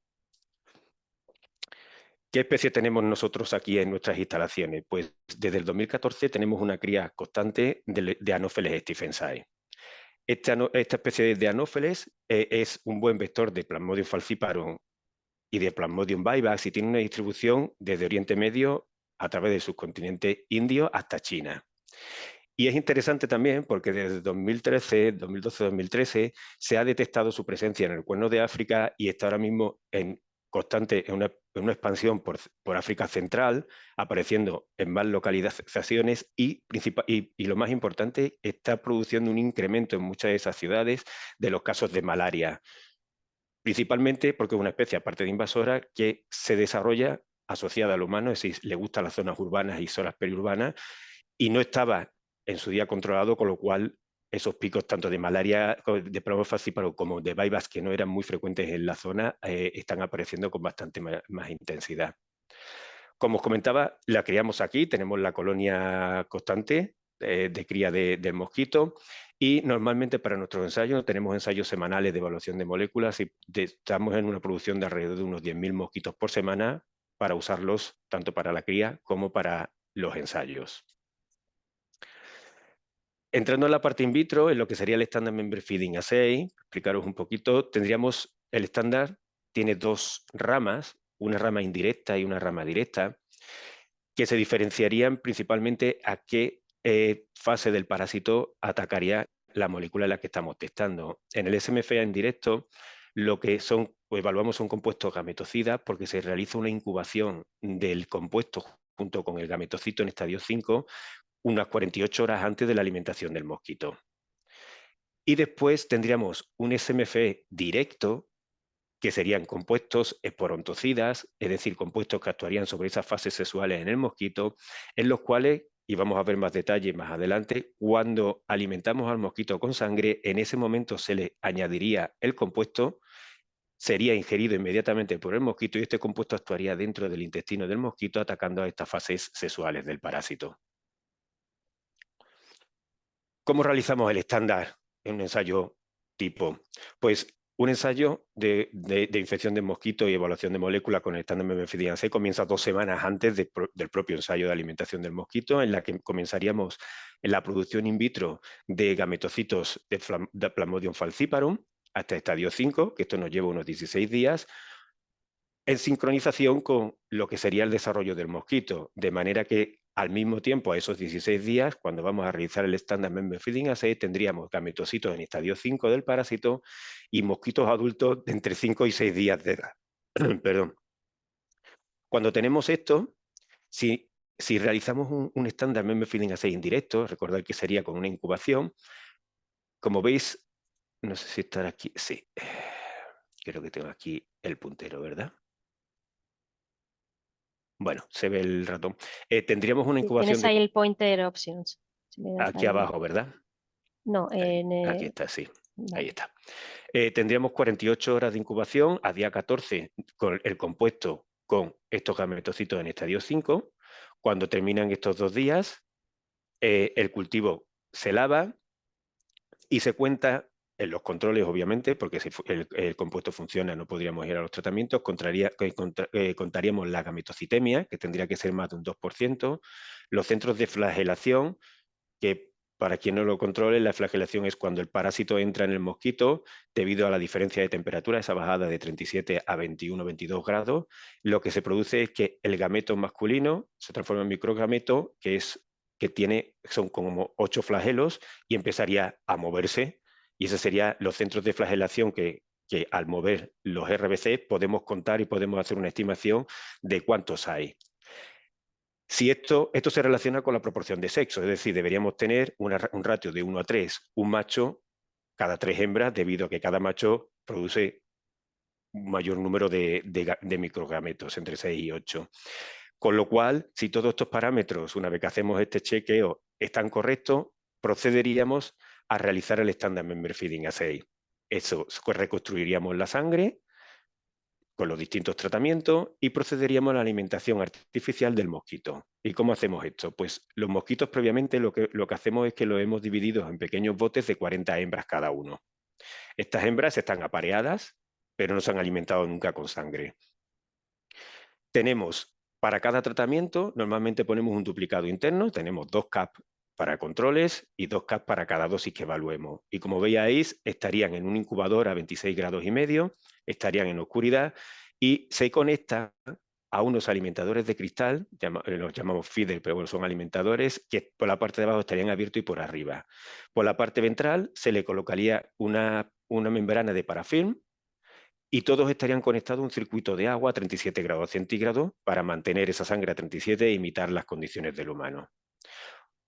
¿Qué especie tenemos nosotros aquí en nuestras instalaciones? Pues desde el 2014 tenemos una cría constante de Anopheles stephensi. Esta especie de Anopheles es un buen vector de Plasmodium falciparum y de Plasmodium vivax y tiene una distribución desde Oriente Medio a través del subcontinente indio hasta China. Y es interesante también porque desde 2012-2013 se ha detectado su presencia en el Cuerno de África y está ahora mismo en una expansión por África Central, apareciendo en más localizaciones y lo más importante, está produciendo un incremento en muchas de esas ciudades de los casos de malaria, principalmente porque es una especie, aparte de invasora, que se desarrolla asociada al humano, es decir, le gustan las zonas urbanas y zonas periurbanas, y no estaba en su día controlado, con lo cual esos picos tanto de malaria, de Plasmodium falciparum como de vivax, que no eran muy frecuentes en la zona, están apareciendo con bastante más intensidad. Como os comentaba, la criamos aquí, tenemos la colonia constante de cría del mosquito y normalmente para nuestros ensayos tenemos ensayos semanales de evaluación de moléculas y estamos en una producción de alrededor de unos 10.000 mosquitos por semana para usarlos tanto para la cría como para los ensayos. Entrando en la parte in vitro, en lo que sería el Standard Membrane Feeding Assay, explicaros un poquito, tendríamos el estándar, tiene dos ramas, una rama indirecta y una rama directa, que se diferenciarían principalmente a qué fase del parásito atacaría la molécula en la que estamos testando. En el SMFA en directo, lo que evaluamos son compuestos gametocidas porque se realiza una incubación del compuesto junto con el gametocito en estadio 5 unas 48 horas antes de la alimentación del mosquito. Y después tendríamos un SMFE directo, que serían compuestos esporontocidas, es decir, compuestos que actuarían sobre esas fases sexuales en el mosquito, en los cuales, y vamos a ver más detalles más adelante, cuando alimentamos al mosquito con sangre, en ese momento se le añadiría el compuesto, sería ingerido inmediatamente por el mosquito y este compuesto actuaría dentro del intestino del mosquito atacando a estas fases sexuales del parásito. ¿Cómo realizamos el estándar en un ensayo tipo? Pues un ensayo de infección de mosquito y evaluación de moléculas con el estándar MMFID-AC comienza 2 semanas antes del propio ensayo de alimentación del mosquito, en la que comenzaríamos en la producción in vitro de gametocitos de Plasmodium falciparum hasta estadio 5, que esto nos lleva unos 16 días, en sincronización con lo que sería el desarrollo del mosquito, de manera que al mismo tiempo, a esos 16 días, cuando vamos a realizar el estándar MMFID-AC, tendríamos gametocitos en estadio 5 del parásito y mosquitos adultos de entre 5 y 6 días de edad. Perdón. Cuando tenemos esto, si realizamos un estándar MMFID-AC indirecto, recordad que sería con una incubación, como veis, no sé si estará aquí, sí, creo que tengo aquí el puntero, ¿verdad? Bueno, se ve el ratón. Tendríamos una incubación Tienes ahí el pointer options. Si le das aquí ahí. abajo, ¿verdad? No, Aquí está, sí. vale. Ahí está. Tendríamos 48 horas de incubación a día 14 con el compuesto con estos gametocitos en estadio 5. Cuando terminan estos 2 días, el cultivo se lava y se cuenta en los controles, obviamente, porque si el compuesto funciona no podríamos ir a los tratamientos, contaríamos la gametocitemia, que tendría que ser más de un 2%, los centros de flagelación, que para quien no lo controle, la flagelación es cuando el parásito entra en el mosquito debido a la diferencia de temperatura, esa bajada de 37 a 21, 22 grados, lo que se produce es que el gameto masculino se transforma en microgameto, son como 8 flagelos y empezaría a moverse, y esos serían los centros de flagelación que al mover los RBC podemos contar y podemos hacer una estimación de cuántos hay. Si esto se relaciona con la proporción de sexo, es decir, deberíamos tener un ratio de 1 a 3, un macho cada 3 hembras, debido a que cada macho produce un mayor número de microgametos, entre 6 y 8. Con lo cual, si todos estos parámetros, una vez que hacemos este chequeo, están correctos, procederíamos a realizar el estándar MMFID-AC. Eso, reconstruiríamos la sangre con los distintos tratamientos y procederíamos a la alimentación artificial del mosquito. ¿Y cómo hacemos esto? Pues los mosquitos previamente lo que hacemos es que los hemos dividido en pequeños botes de 40 hembras cada uno. Estas hembras están apareadas, pero no se han alimentado nunca con sangre. Tenemos, para cada tratamiento, normalmente ponemos un duplicado interno, tenemos 2 CAP para controles y 2 CAP para cada dosis que evaluemos. Y como veis, estarían en un incubador a 26 grados y medio, estarían en oscuridad y se conectan a unos alimentadores de cristal, los llamamos feeder, pero bueno, son alimentadores que por la parte de abajo estarían abiertos y por arriba. Por la parte ventral se le colocaría una membrana de parafilm y todos estarían conectados a un circuito de agua a 37 grados centígrados para mantener esa sangre a 37 e imitar las condiciones del humano.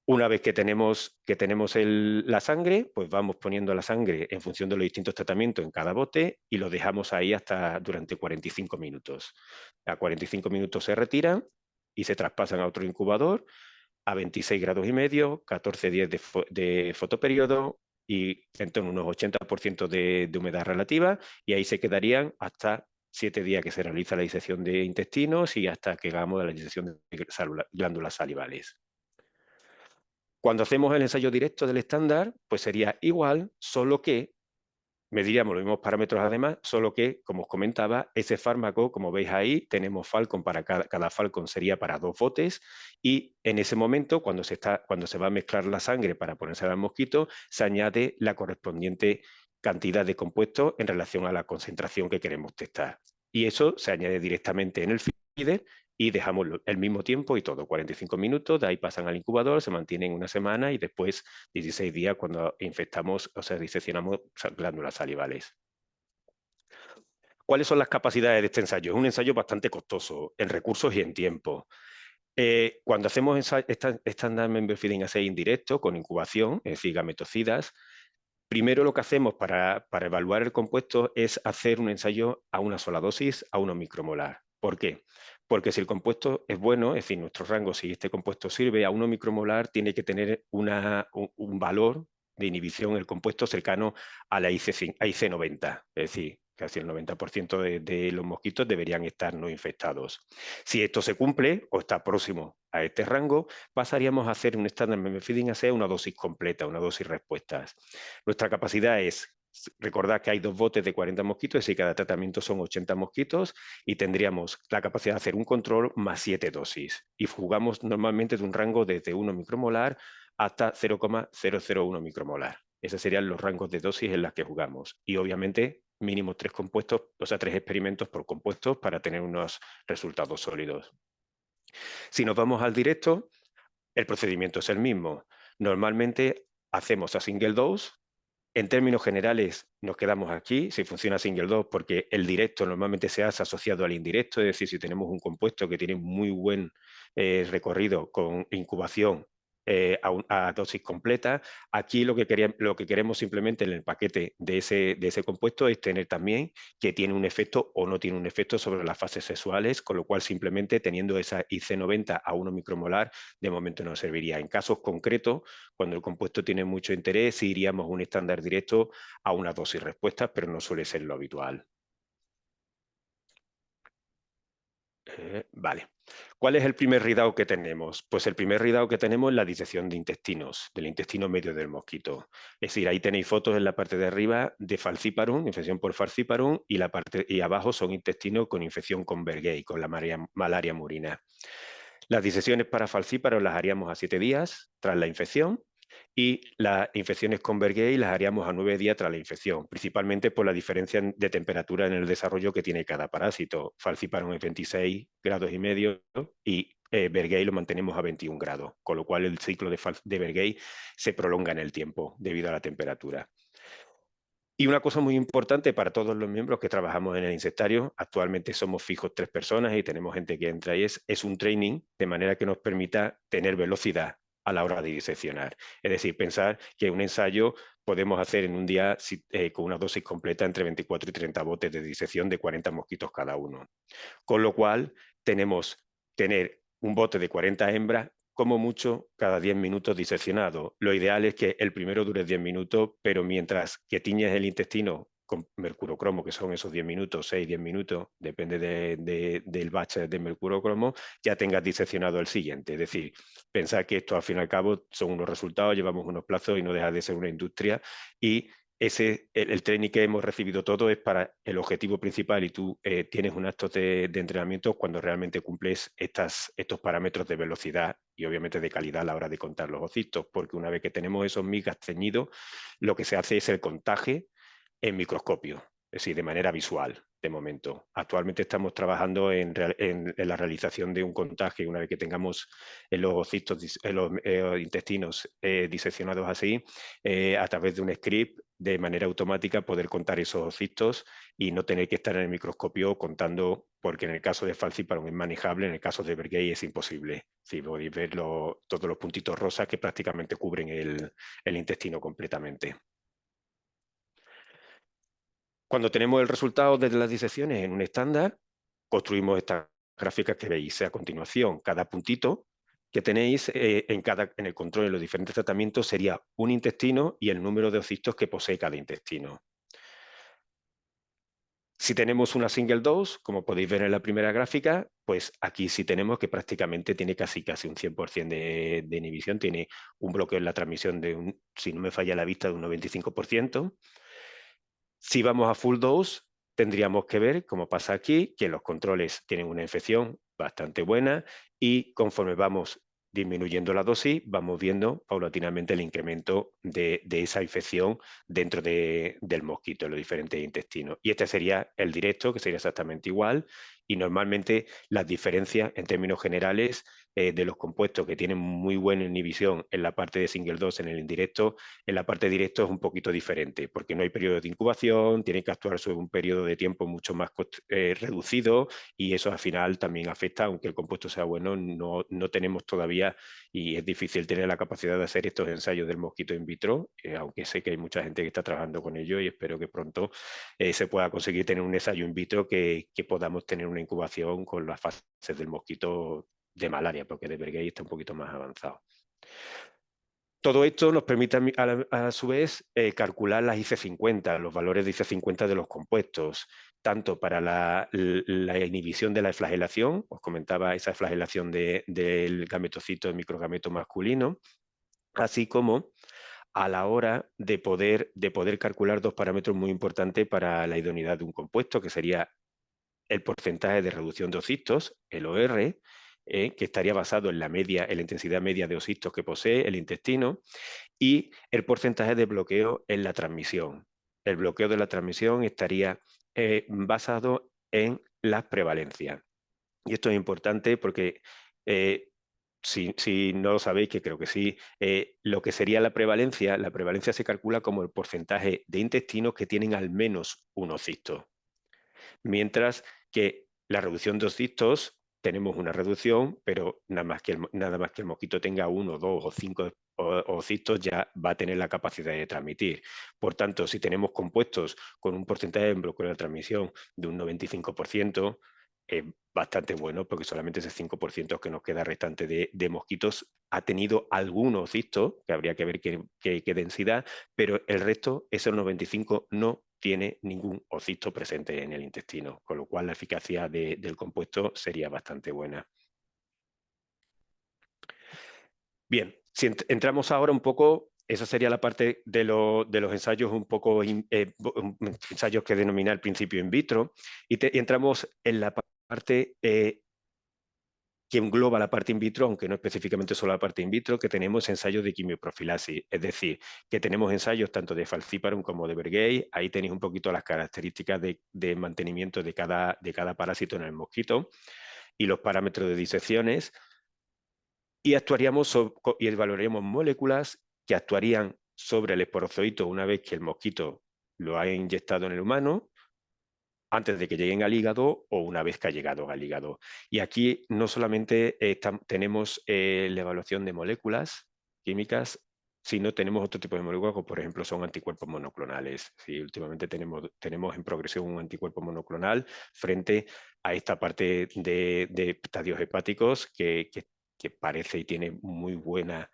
Una vez que tenemos la sangre, pues vamos poniendo la sangre en función de los distintos tratamientos en cada bote y lo dejamos ahí durante 45 minutos. A 45 minutos se retiran y se traspasan a otro incubador a 26 grados y medio, 14 días de fotoperiodo y en torno a unos 80% de humedad relativa, y ahí se quedarían hasta 7 días que se realiza la disección de intestinos y hasta que llegamos a la disección de glándulas salivales. Cuando hacemos el ensayo directo del estándar, pues sería igual, solo que mediríamos los mismos parámetros además, solo que, como os comentaba, ese fármaco, como veis ahí, tenemos Falcon para cada Falcon sería para 2 botes y en ese momento, cuando se va a mezclar la sangre para ponerse al mosquito, se añade la correspondiente cantidad de compuestos en relación a la concentración que queremos testar. Y eso se añade directamente en el y dejamos el mismo tiempo y todo, 45 minutos, de ahí pasan al incubador, se mantienen una semana y después 16 días cuando infectamos, o sea, diseccionamos glándulas salivales. ¿Cuáles son las capacidades de este ensayo? Es un ensayo bastante costoso en recursos y en tiempo. Cuando hacemos estándar membrane feeding assay indirecto con incubación, es decir, gametocidas, primero lo que hacemos para evaluar el compuesto es hacer un ensayo a una sola dosis, a 1 micromolar. ¿Por qué? Porque si el compuesto es bueno, es decir, nuestro rango, si este compuesto sirve, a 1 micromolar tiene que tener un valor de inhibición el compuesto cercano a la IC90, es decir, casi el 90% de los mosquitos deberían estar no infectados. Si esto se cumple o está próximo a este rango, pasaríamos a hacer un estándar membrane feeding assay a una dosis completa, una dosis respuestas. Nuestra capacidad es, recordad que hay 2 botes de 40 mosquitos y cada tratamiento son 80 mosquitos y tendríamos la capacidad de hacer un control más 7 dosis. Y jugamos normalmente de un rango desde 1 micromolar hasta 0,001 micromolar. Esos serían los rangos de dosis en las que jugamos. Y obviamente mínimo 3 compuestos, o sea, 3 experimentos por compuesto para tener unos resultados sólidos. Si nos vamos al directo, el procedimiento es el mismo. Normalmente hacemos a single dose. En términos generales nos quedamos aquí, si funciona single dose, porque el directo normalmente se hace asociado al indirecto, es decir, si tenemos un compuesto que tiene muy buen recorrido con incubación a dosis completa, aquí lo que queremos simplemente en el paquete de ese compuesto es tener también que tiene un efecto o no tiene un efecto sobre las fases sexuales, con lo cual simplemente teniendo esa IC90 a 1 micromolar de momento nos serviría. En casos concretos, cuando el compuesto tiene mucho interés, sí iríamos a un estándar directo a una dosis respuesta, pero no suele ser lo habitual. Vale. ¿Cuál es el primer readout que tenemos? Pues el primer readout que tenemos es la disección de intestinos, del intestino medio del mosquito. Es decir, ahí tenéis fotos en la parte de arriba de falciparum, infección por falciparum, y abajo son intestinos con infección con Bergey, con la malaria murina. Las disecciones para falciparum las haríamos a 7 días tras la infección y las infecciones con Bergey las haríamos a 9 días tras la infección, principalmente por la diferencia de temperatura en el desarrollo que tiene cada parásito. Falciparum es 26 grados y medio y Bergey lo mantenemos a 21 grados, con lo cual el ciclo de Bergey se prolonga en el tiempo debido a la temperatura. Y una cosa muy importante para todos los miembros que trabajamos en el insectario, actualmente somos fijos 3 personas y tenemos gente que entra y es un training de manera que nos permita tener velocidad a la hora de diseccionar. Es decir, pensar que un ensayo podemos hacer en un día con una dosis completa entre 24 y 30 botes de disección de 40 mosquitos cada uno. Con lo cual, tenemos tener un bote de 40 hembras como mucho cada 10 minutos diseccionado. Lo ideal es que el primero dure 10 minutos, pero mientras que tiñes el intestino con mercurocromo, que son esos 10 minutos, 6-10 minutos, depende del batch de mercurocromo, ya tengas diseccionado el siguiente. Es decir, pensar que esto al fin y al cabo son unos resultados, llevamos unos plazos y no deja de ser una industria y el training que hemos recibido todo es para el objetivo principal y tú tienes un acto de entrenamiento cuando realmente cumples estos parámetros de velocidad y obviamente de calidad a la hora de contar los ocitos, porque una vez que tenemos esos migas teñidos, lo que se hace es el contaje en microscopio, es decir, de manera visual, de momento. Actualmente estamos trabajando en la realización de un contaje, una vez que tengamos los ocitos, los intestinos diseccionados así, a través de un script, de manera automática poder contar esos ocitos y no tener que estar en el microscopio contando, porque en el caso de falciparum es manejable, en el caso de Bergey es imposible. Si podéis ver todos los puntitos rosas que prácticamente cubren el intestino completamente. Cuando tenemos el resultado de las disecciones en un estándar, construimos estas gráficas que veis a continuación. Cada puntito que tenéis en el control de los diferentes tratamientos sería un intestino y el número de ocitos que posee cada intestino. Si tenemos una single dose, como podéis ver en la primera gráfica, pues aquí sí tenemos que prácticamente tiene casi un 100% de inhibición, tiene un bloqueo en la transmisión de si no me falla la vista, de un 95%. Si vamos a full dose, tendríamos que ver, como pasa aquí, que los controles tienen una infección bastante buena y conforme vamos disminuyendo la dosis, vamos viendo paulatinamente el incremento de esa infección dentro del mosquito, en los diferentes intestinos. Y este sería el directo, que sería exactamente igual, y normalmente las diferencias en términos generales de los compuestos que tienen muy buena inhibición en la parte de single dose, en el indirecto, en la parte directo es un poquito diferente, porque no hay periodo de incubación, tienen que actuar sobre un periodo de tiempo mucho más reducido, y eso al final también afecta, aunque el compuesto sea bueno, no tenemos todavía, y es difícil tener la capacidad de hacer estos ensayos del mosquito in vitro, aunque sé que hay mucha gente que está trabajando con ello y espero que pronto se pueda conseguir tener un ensayo in vitro que podamos tener una incubación con las fases del mosquito de malaria, porque de Bergey está un poquito más avanzado. Todo esto nos permite a su vez calcular las IC50, los valores de IC50 de los compuestos, tanto para la inhibición de la flagelación, os comentaba esa flagelación del gametocito, el microgameto masculino, así como a la hora de poder calcular dos parámetros muy importantes para la idoneidad de un compuesto, que sería el porcentaje de reducción de oocitos, el OR, que estaría basado en la intensidad media de oocitos que posee el intestino, y el porcentaje de bloqueo en la transmisión. El bloqueo de la transmisión estaría basado en las prevalencias. Y esto es importante porque si no lo sabéis, que creo que sí, lo que sería la prevalencia se calcula como el porcentaje de intestinos que tienen al menos un oocisto. Mientras que la reducción de oocitos, tenemos una reducción, pero nada más que el mosquito tenga 1, 2 o 5 oocitos ya va a tener la capacidad de transmitir. Por tanto, si tenemos compuestos con un porcentaje de bloqueo de transmisión de un 95%, es bastante bueno, porque solamente ese 5% que nos queda restante de mosquitos ha tenido algún oocisto, que habría que ver qué densidad, pero el resto, esos 95, no tiene ningún oocisto presente en el intestino, con lo cual la eficacia del compuesto sería bastante buena. Bien, si entramos ahora un poco, esa sería la parte de los ensayos un poco, ensayos que denomina el principio in vitro, y entramos en la parte que engloba la parte in vitro, aunque no específicamente solo la parte in vitro, que tenemos ensayos de quimioprofilaxis, es decir, que tenemos ensayos tanto de falciparum como de Bergey. Ahí tenéis un poquito las características de mantenimiento de cada parásito en el mosquito y los parámetros de disecciones, y evaluaríamos moléculas que actuarían sobre el esporozoito una vez que el mosquito lo ha inyectado en el humano, antes de que lleguen al hígado o una vez que ha llegado al hígado. Y aquí no solamente tenemos la evaluación de moléculas químicas, sino tenemos otro tipo de moléculas, como por ejemplo son anticuerpos monoclonales. Sí, últimamente tenemos en progresión un anticuerpo monoclonal frente a esta parte de estadios hepáticos que parece y tiene muy buena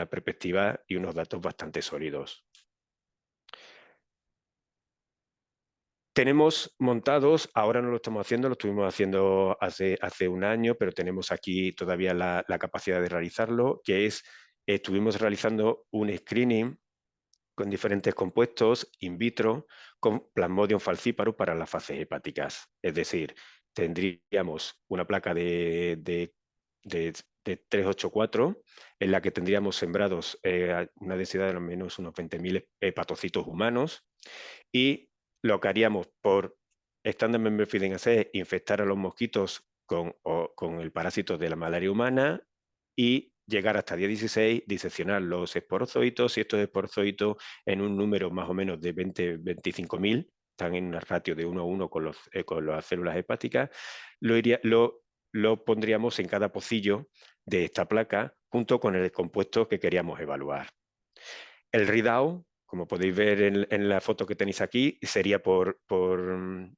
perspectiva y unos datos bastante sólidos. Tenemos montados, ahora no lo estamos haciendo, lo estuvimos haciendo hace un año, pero tenemos aquí todavía la capacidad de realizarlo, que es, estuvimos realizando un screening con diferentes compuestos in vitro con Plasmodium falciparum para las fases hepáticas. Es decir, tendríamos una placa de 384 en la que tendríamos sembrados una densidad de al menos unos 20.000 hepatocitos humanos, y lo que haríamos por Standard Member Feeding Assay es infectar a los mosquitos con el parásito de la malaria humana y llegar hasta día 16, diseccionar los esporozoitos, y estos esporozoitos en un número más o menos de 25.000, están en una ratio de 1 a 1 con las células hepáticas, lo pondríamos en cada pocillo de esta placa junto con el compuesto que queríamos evaluar. El readout, como podéis ver en la foto que tenéis aquí, sería por un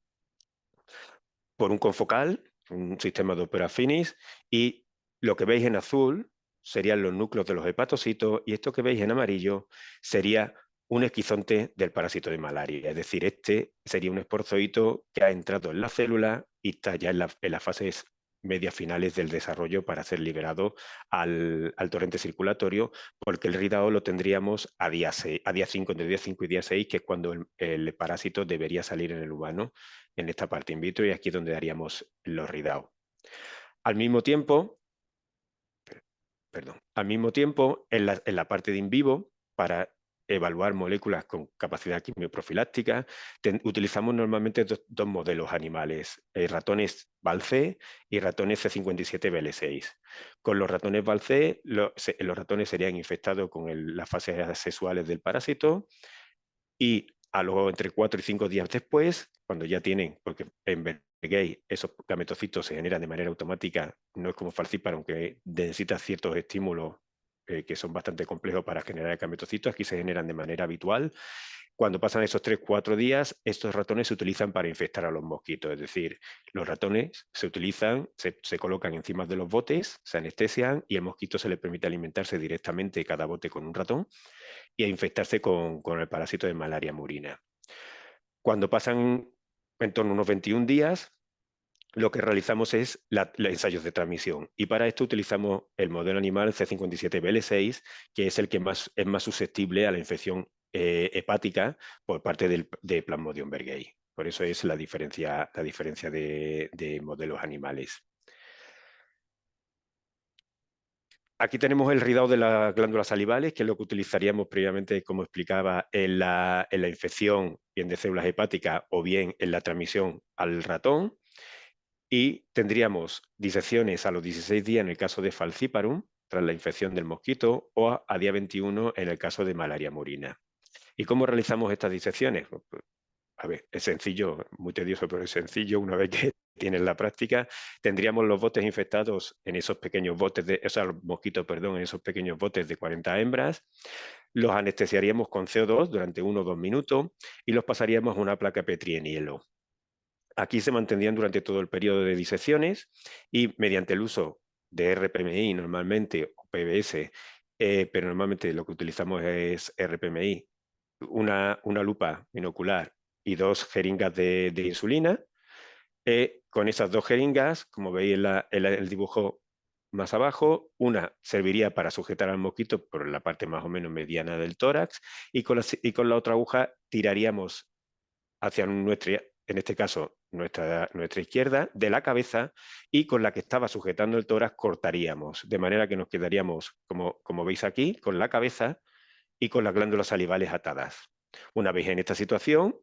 confocal, un sistema de Opera Finis, y lo que veis en azul serían los núcleos de los hepatocitos, y esto que veis en amarillo sería un esquizonte del parásito de malaria. Es decir, este sería un esporozoito que ha entrado en la célula y está ya en las fases medias finales del desarrollo para ser liberado al torrente circulatorio, porque el readout lo tendríamos a día 5, entre día 5 y día 6, que es cuando el parásito debería salir en el humano, en esta parte in vitro, y aquí es donde daríamos los readout. Al mismo tiempo, en la parte de in vivo, para evaluar moléculas con capacidad quimioprofiláctica, utilizamos normalmente dos modelos animales, ratones Val-C y ratones C57BL6. Con los ratones Val-C, los ratones serían infectados con las fases sexuales del parásito y a luego entre 4 y 5 días después, cuando ya tienen, porque en Bergey esos gametocitos se generan de manera automática, no es como Falciparum, aunque necesita ciertos estímulos que son bastante complejos para generar gametocitos, aquí se generan de manera habitual. Cuando pasan esos 3-4 días, estos ratones se utilizan para infectar a los mosquitos, es decir, los ratones se utilizan, se colocan encima de los botes, se anestesian y el mosquito se le permite alimentarse directamente cada bote con un ratón y a infectarse con el parásito de malaria murina. Cuando pasan en torno a unos 21 días, lo que realizamos es los ensayos de transmisión y para esto utilizamos el modelo animal C57BL6, que es el que es más susceptible a la infección hepática por parte de Plasmodium berghei. Por eso es la diferencia de modelos animales. Aquí tenemos el ridado de las glándulas salivales, que es lo que utilizaríamos previamente, como explicaba, en la infección bien de células hepáticas o bien en la transmisión al ratón. Y tendríamos disecciones a los 16 días en el caso de Falciparum, tras la infección del mosquito, o a día 21 en el caso de malaria murina. ¿Y cómo realizamos estas disecciones? A ver, es sencillo, muy tedioso, pero es sencillo. Una vez que tienes la práctica, tendríamos los botes infectados en esos pequeños botes, los mosquitos, perdón, en esos pequeños botes de 40 hembras. Los anestesiaríamos con CO2 durante 1 o 2 minutos y los pasaríamos a una placa Petri en hielo. Aquí se mantendrían durante todo el periodo de disecciones y mediante el uso de RPMI normalmente, o PBS, pero normalmente lo que utilizamos es RPMI, una lupa binocular y 2 jeringas de insulina. Con esas 2 jeringas, como veis en el dibujo más abajo, una serviría para sujetar al mosquito por la parte más o menos mediana del tórax y con la otra aguja tiraríamos hacia en este caso, nuestra izquierda, de la cabeza, y con la que estaba sujetando el tórax cortaríamos, de manera que nos quedaríamos, como veis aquí, con la cabeza y con las glándulas salivales atadas. Una vez en esta situación,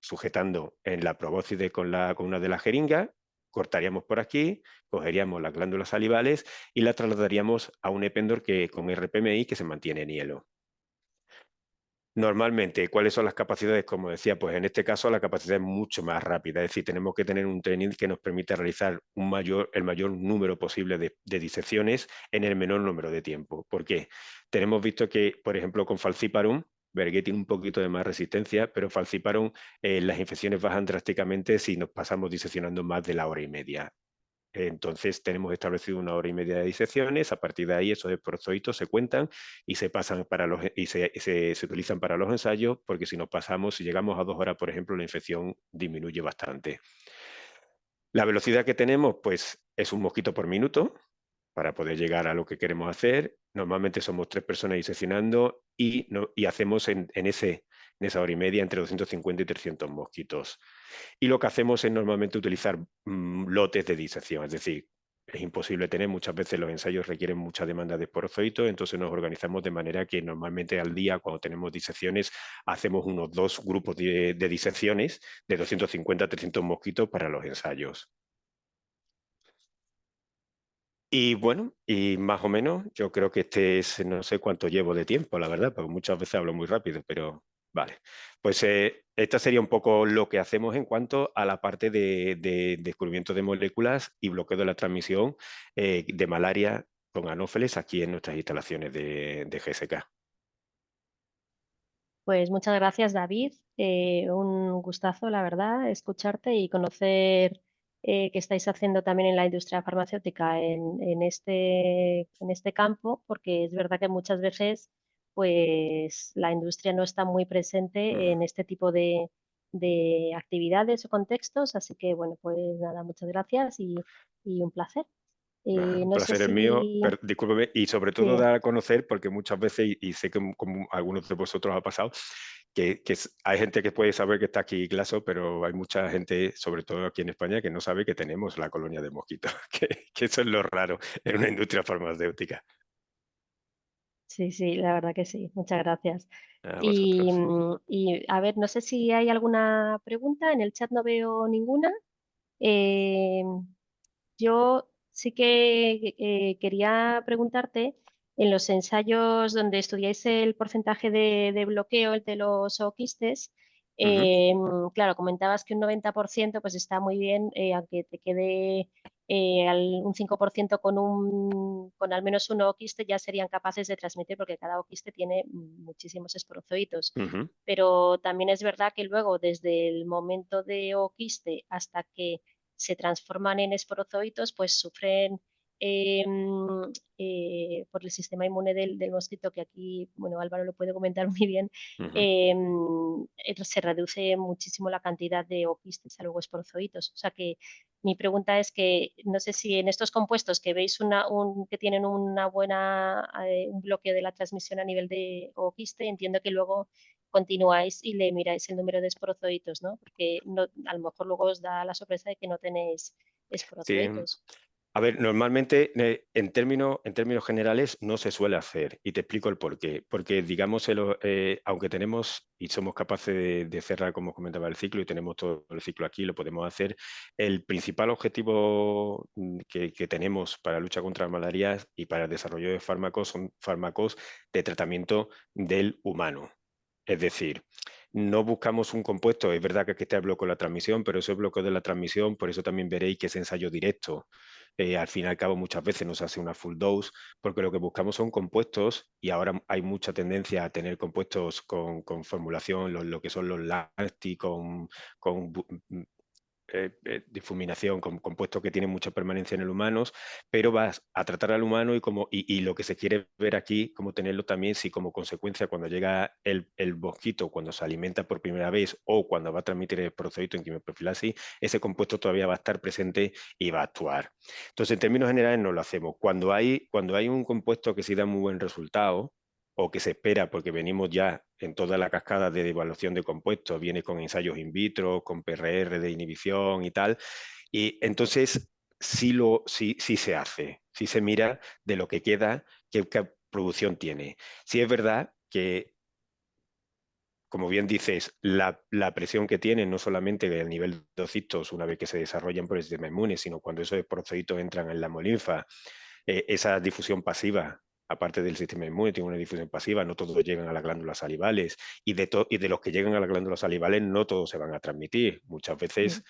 sujetando en la probóscide con una de las jeringas, cortaríamos por aquí, cogeríamos las glándulas salivales y las trasladaríamos a un ependor con RPMI que se mantiene en hielo. Normalmente, ¿cuáles son las capacidades? Como decía, pues en este caso la capacidad es mucho más rápida, es decir, tenemos que tener un training que nos permita realizar el mayor número posible de disecciones en el menor número de tiempo. ¿Por qué? Tenemos visto que, por ejemplo, con Falciparum, Bergey tiene un poquito de más resistencia, pero Falciparum las infecciones bajan drásticamente si nos pasamos diseccionando más de la hora y media. Entonces tenemos establecido 1 hora y media de disecciones, a partir de ahí esos esporzoitos se cuentan y se pasan se utilizan para los ensayos, porque si nos pasamos, si llegamos a 2 horas, por ejemplo, la infección disminuye bastante. La velocidad que tenemos, pues, es un mosquito por minuto para poder llegar a lo que queremos hacer. Normalmente somos 3 personas diseccionando y hacemos en esa hora y media entre 250 y 300 mosquitos. Y lo que hacemos es normalmente utilizar lotes de disección, es decir, es imposible tener, muchas veces los ensayos requieren mucha demanda de esporozoitos, entonces nos organizamos de manera que normalmente al día, cuando tenemos disecciones, hacemos unos 2 grupos de disecciones de 250 a 300 mosquitos para los ensayos. Y bueno, y más o menos, yo creo que no sé cuánto llevo de tiempo, la verdad, porque muchas veces hablo muy rápido, pero vale. Pues esta sería un poco lo que hacemos en cuanto a la parte de descubrimiento de moléculas y bloqueo de la transmisión de malaria con anófeles aquí en nuestras instalaciones de GSK. Pues muchas gracias, David. Un gustazo, la verdad, escucharte y conocer qué estáis haciendo también en la industria farmacéutica en este campo, porque es verdad que muchas veces pues, la industria no está muy presente en este tipo de actividades o contextos. Así que, bueno, pues nada, muchas gracias y un placer. Un No sé placer es mío, si... pero discúlpeme, y sobre todo Sí. dar a conocer, porque muchas veces, y sé que como algunos de vosotros ha pasado, que hay gente que puede saber que está aquí Glaso, pero hay mucha gente, sobre todo aquí en España, que no sabe que tenemos la colonia de mosquitos, que eso es lo raro en una industria farmacéutica. Sí, sí, la verdad que sí. Muchas gracias. A Y, vosotros. y, a ver, no sé si hay alguna pregunta. En el chat no veo ninguna. Eh, yo sí que quería preguntarte, en los ensayos donde estudiáis el porcentaje de bloqueo de los ooquistes, Ujú, claro, comentabas que un 90% pues está muy bien, aunque te quede un 5% con al menos un ooquiste ya serían capaces de transmitir, porque cada ooquiste tiene muchísimos esporozoitos. ujú. Pero también es verdad que luego, desde el momento de ooquiste hasta que se transforman en esporozoitos, pues sufren por el sistema inmune del mosquito, que aquí, bueno, Álvaro lo puede comentar muy bien, Ujú. se reduce muchísimo la cantidad de oquistes a luego esporozoitos. O sea que mi pregunta es que no sé si en estos compuestos que veis que tienen un bloqueo de la transmisión a nivel de oquiste, entiendo que luego continuáis y le miráis el número de esporozoitos, ¿no? Porque a lo mejor luego os da la sorpresa de que no tenéis Sí. esporozoitos. A ver, normalmente en términos generales no se suele hacer y te explico el porqué. Porque digamos, aunque tenemos y somos capaces de cerrar, como os comentaba, el ciclo y tenemos todo el ciclo aquí, lo podemos hacer, el principal objetivo que tenemos para la lucha contra la malaria y para el desarrollo de fármacos son fármacos de tratamiento del humano. Es decir, no buscamos un compuesto, es verdad que aquí está el bloqueo de la transmisión, pero ese bloqueo de la transmisión, por eso también veréis que es ensayo directo. Al fin y al cabo, muchas veces no se hace una full dose, porque lo que buscamos son compuestos, y ahora hay mucha tendencia a tener compuestos con formulación, lo que son los LACTI, con difuminación, con compuestos que tienen mucha permanencia en el humano, pero vas a tratar al humano y lo que se quiere ver aquí, como tenerlo también, si como consecuencia cuando llega el mosquito, cuando se alimenta por primera vez o cuando va a transmitir el proceso en quimioprofilaxis, ese compuesto todavía va a estar presente y va a actuar. Entonces, en términos generales no lo hacemos. Cuando hay un compuesto que sí da muy buen resultado, o que se espera, porque venimos ya en toda la cascada de evaluación de compuestos, viene con ensayos in vitro, con PRR de inhibición y tal, y entonces sí se hace, sí se mira de lo que queda, qué producción tiene. Sí es verdad que, como bien dices, la presión que tienen no solamente el nivel de ocitos una vez que se desarrollan por el sistema inmune, sino cuando esos esporocitos entran en la hemolinfa, esa difusión pasiva, aparte del sistema inmune, tiene una difusión pasiva, no todos llegan a las glándulas salivales, y de los que llegan a las glándulas salivales no todos se van a transmitir. Muchas veces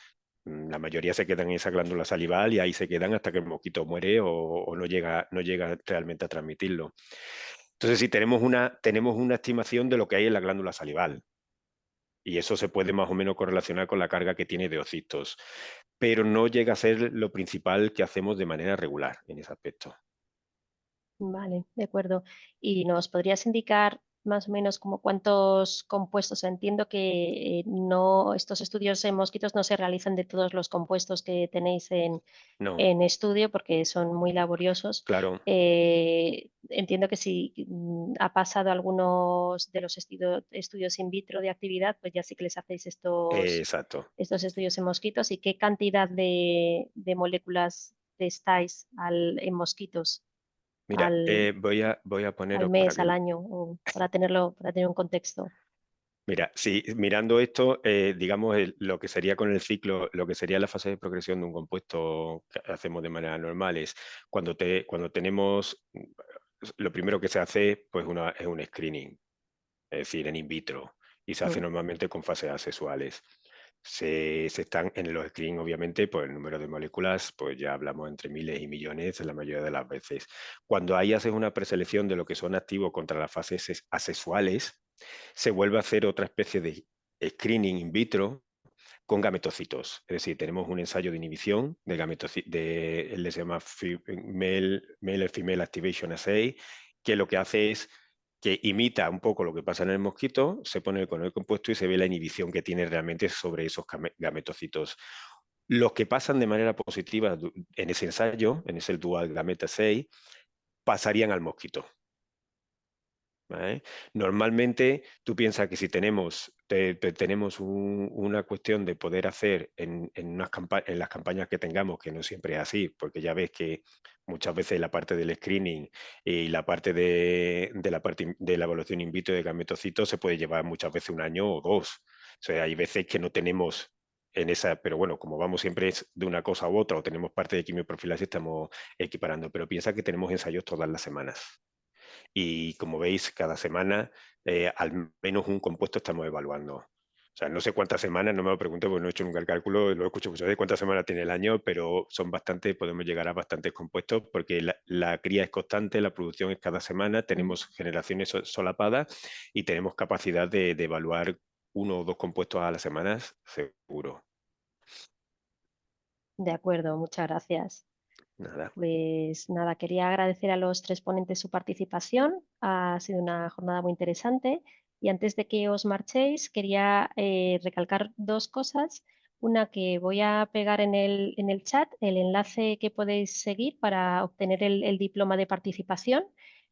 la mayoría se quedan en esa glándula salival y ahí se quedan hasta que el mosquito muere o no llega realmente a transmitirlo. Entonces, sí, tenemos una estimación de lo que hay en la glándula salival. Y eso se puede más o menos correlacionar con la carga que tiene de ocitos. Pero no llega a ser lo principal que hacemos de manera regular en ese aspecto. Vale, de acuerdo. ¿Y nos podrías indicar más o menos como cuántos compuestos? Entiendo que no, estos estudios en mosquitos no se realizan de todos los compuestos que tenéis No, en estudio porque son muy laboriosos. claro, Entiendo que si ha pasado algunos de los estudios in vitro de actividad, pues ya sí que les hacéis exacto. estos estudios en mosquitos. ¿Y qué cantidad de moléculas testáis en mosquitos? Mira, al, voy a al poneros para mes, que... al año, o para tener un contexto. Mira, si mirando esto, digamos, lo que sería con el ciclo, lo que sería la fase de progresión de un compuesto que hacemos de manera normal es cuando tenemos, lo primero que se hace pues es un screening, es decir, en in vitro, y se hace Mm. normalmente con fases asexuales. Se están en los screening, obviamente, pues el número de moléculas, pues ya hablamos entre miles y millones la mayoría de las veces. Cuando ahí haces una preselección de lo que son activos contra las fases asexuales, se vuelve a hacer otra especie de screening in vitro con gametocitos. Es decir, tenemos un ensayo de inhibición de gametocitos, él se llama Male Female Activation Assay, que lo que hace es que imita un poco lo que pasa en el mosquito, se pone con el compuesto y se ve la inhibición que tiene realmente sobre esos gametocitos. Los que pasan de manera positiva en ese ensayo, en ese dual gameta 6, pasarían al mosquito. ¿vale? Normalmente tú piensas que si tenemos, tenemos una cuestión de poder hacer en las campañas que tengamos, que no siempre es así, porque ya ves que muchas veces la parte del screening y la parte de la evaluación in vitro de gametocitos se puede llevar muchas veces un año o dos. O sea, hay veces que no tenemos en esa, pero bueno, como vamos siempre es de una cosa u otra o tenemos parte de quimioprofilaxis, estamos equiparando, pero piensa que tenemos ensayos todas las semanas. Y como veis, cada semana al menos un compuesto estamos evaluando. O sea, no sé cuántas semanas, no me lo pregunto porque no he hecho nunca el cálculo, lo escucho muchas veces cuántas semanas tiene el año, pero son bastantes, podemos llegar a bastantes compuestos porque la cría es constante, la producción es cada semana, tenemos generaciones solapadas y tenemos capacidad de evaluar 1 o 2 compuestos a las semanas, seguro. De acuerdo, muchas gracias. Nada. Pues nada, quería agradecer a los 3 ponentes su participación. Ha sido una jornada muy interesante. Y antes de que os marchéis, quería recalcar 2 cosas. Una, que voy a pegar en el chat el enlace que podéis seguir para obtener el diploma de participación.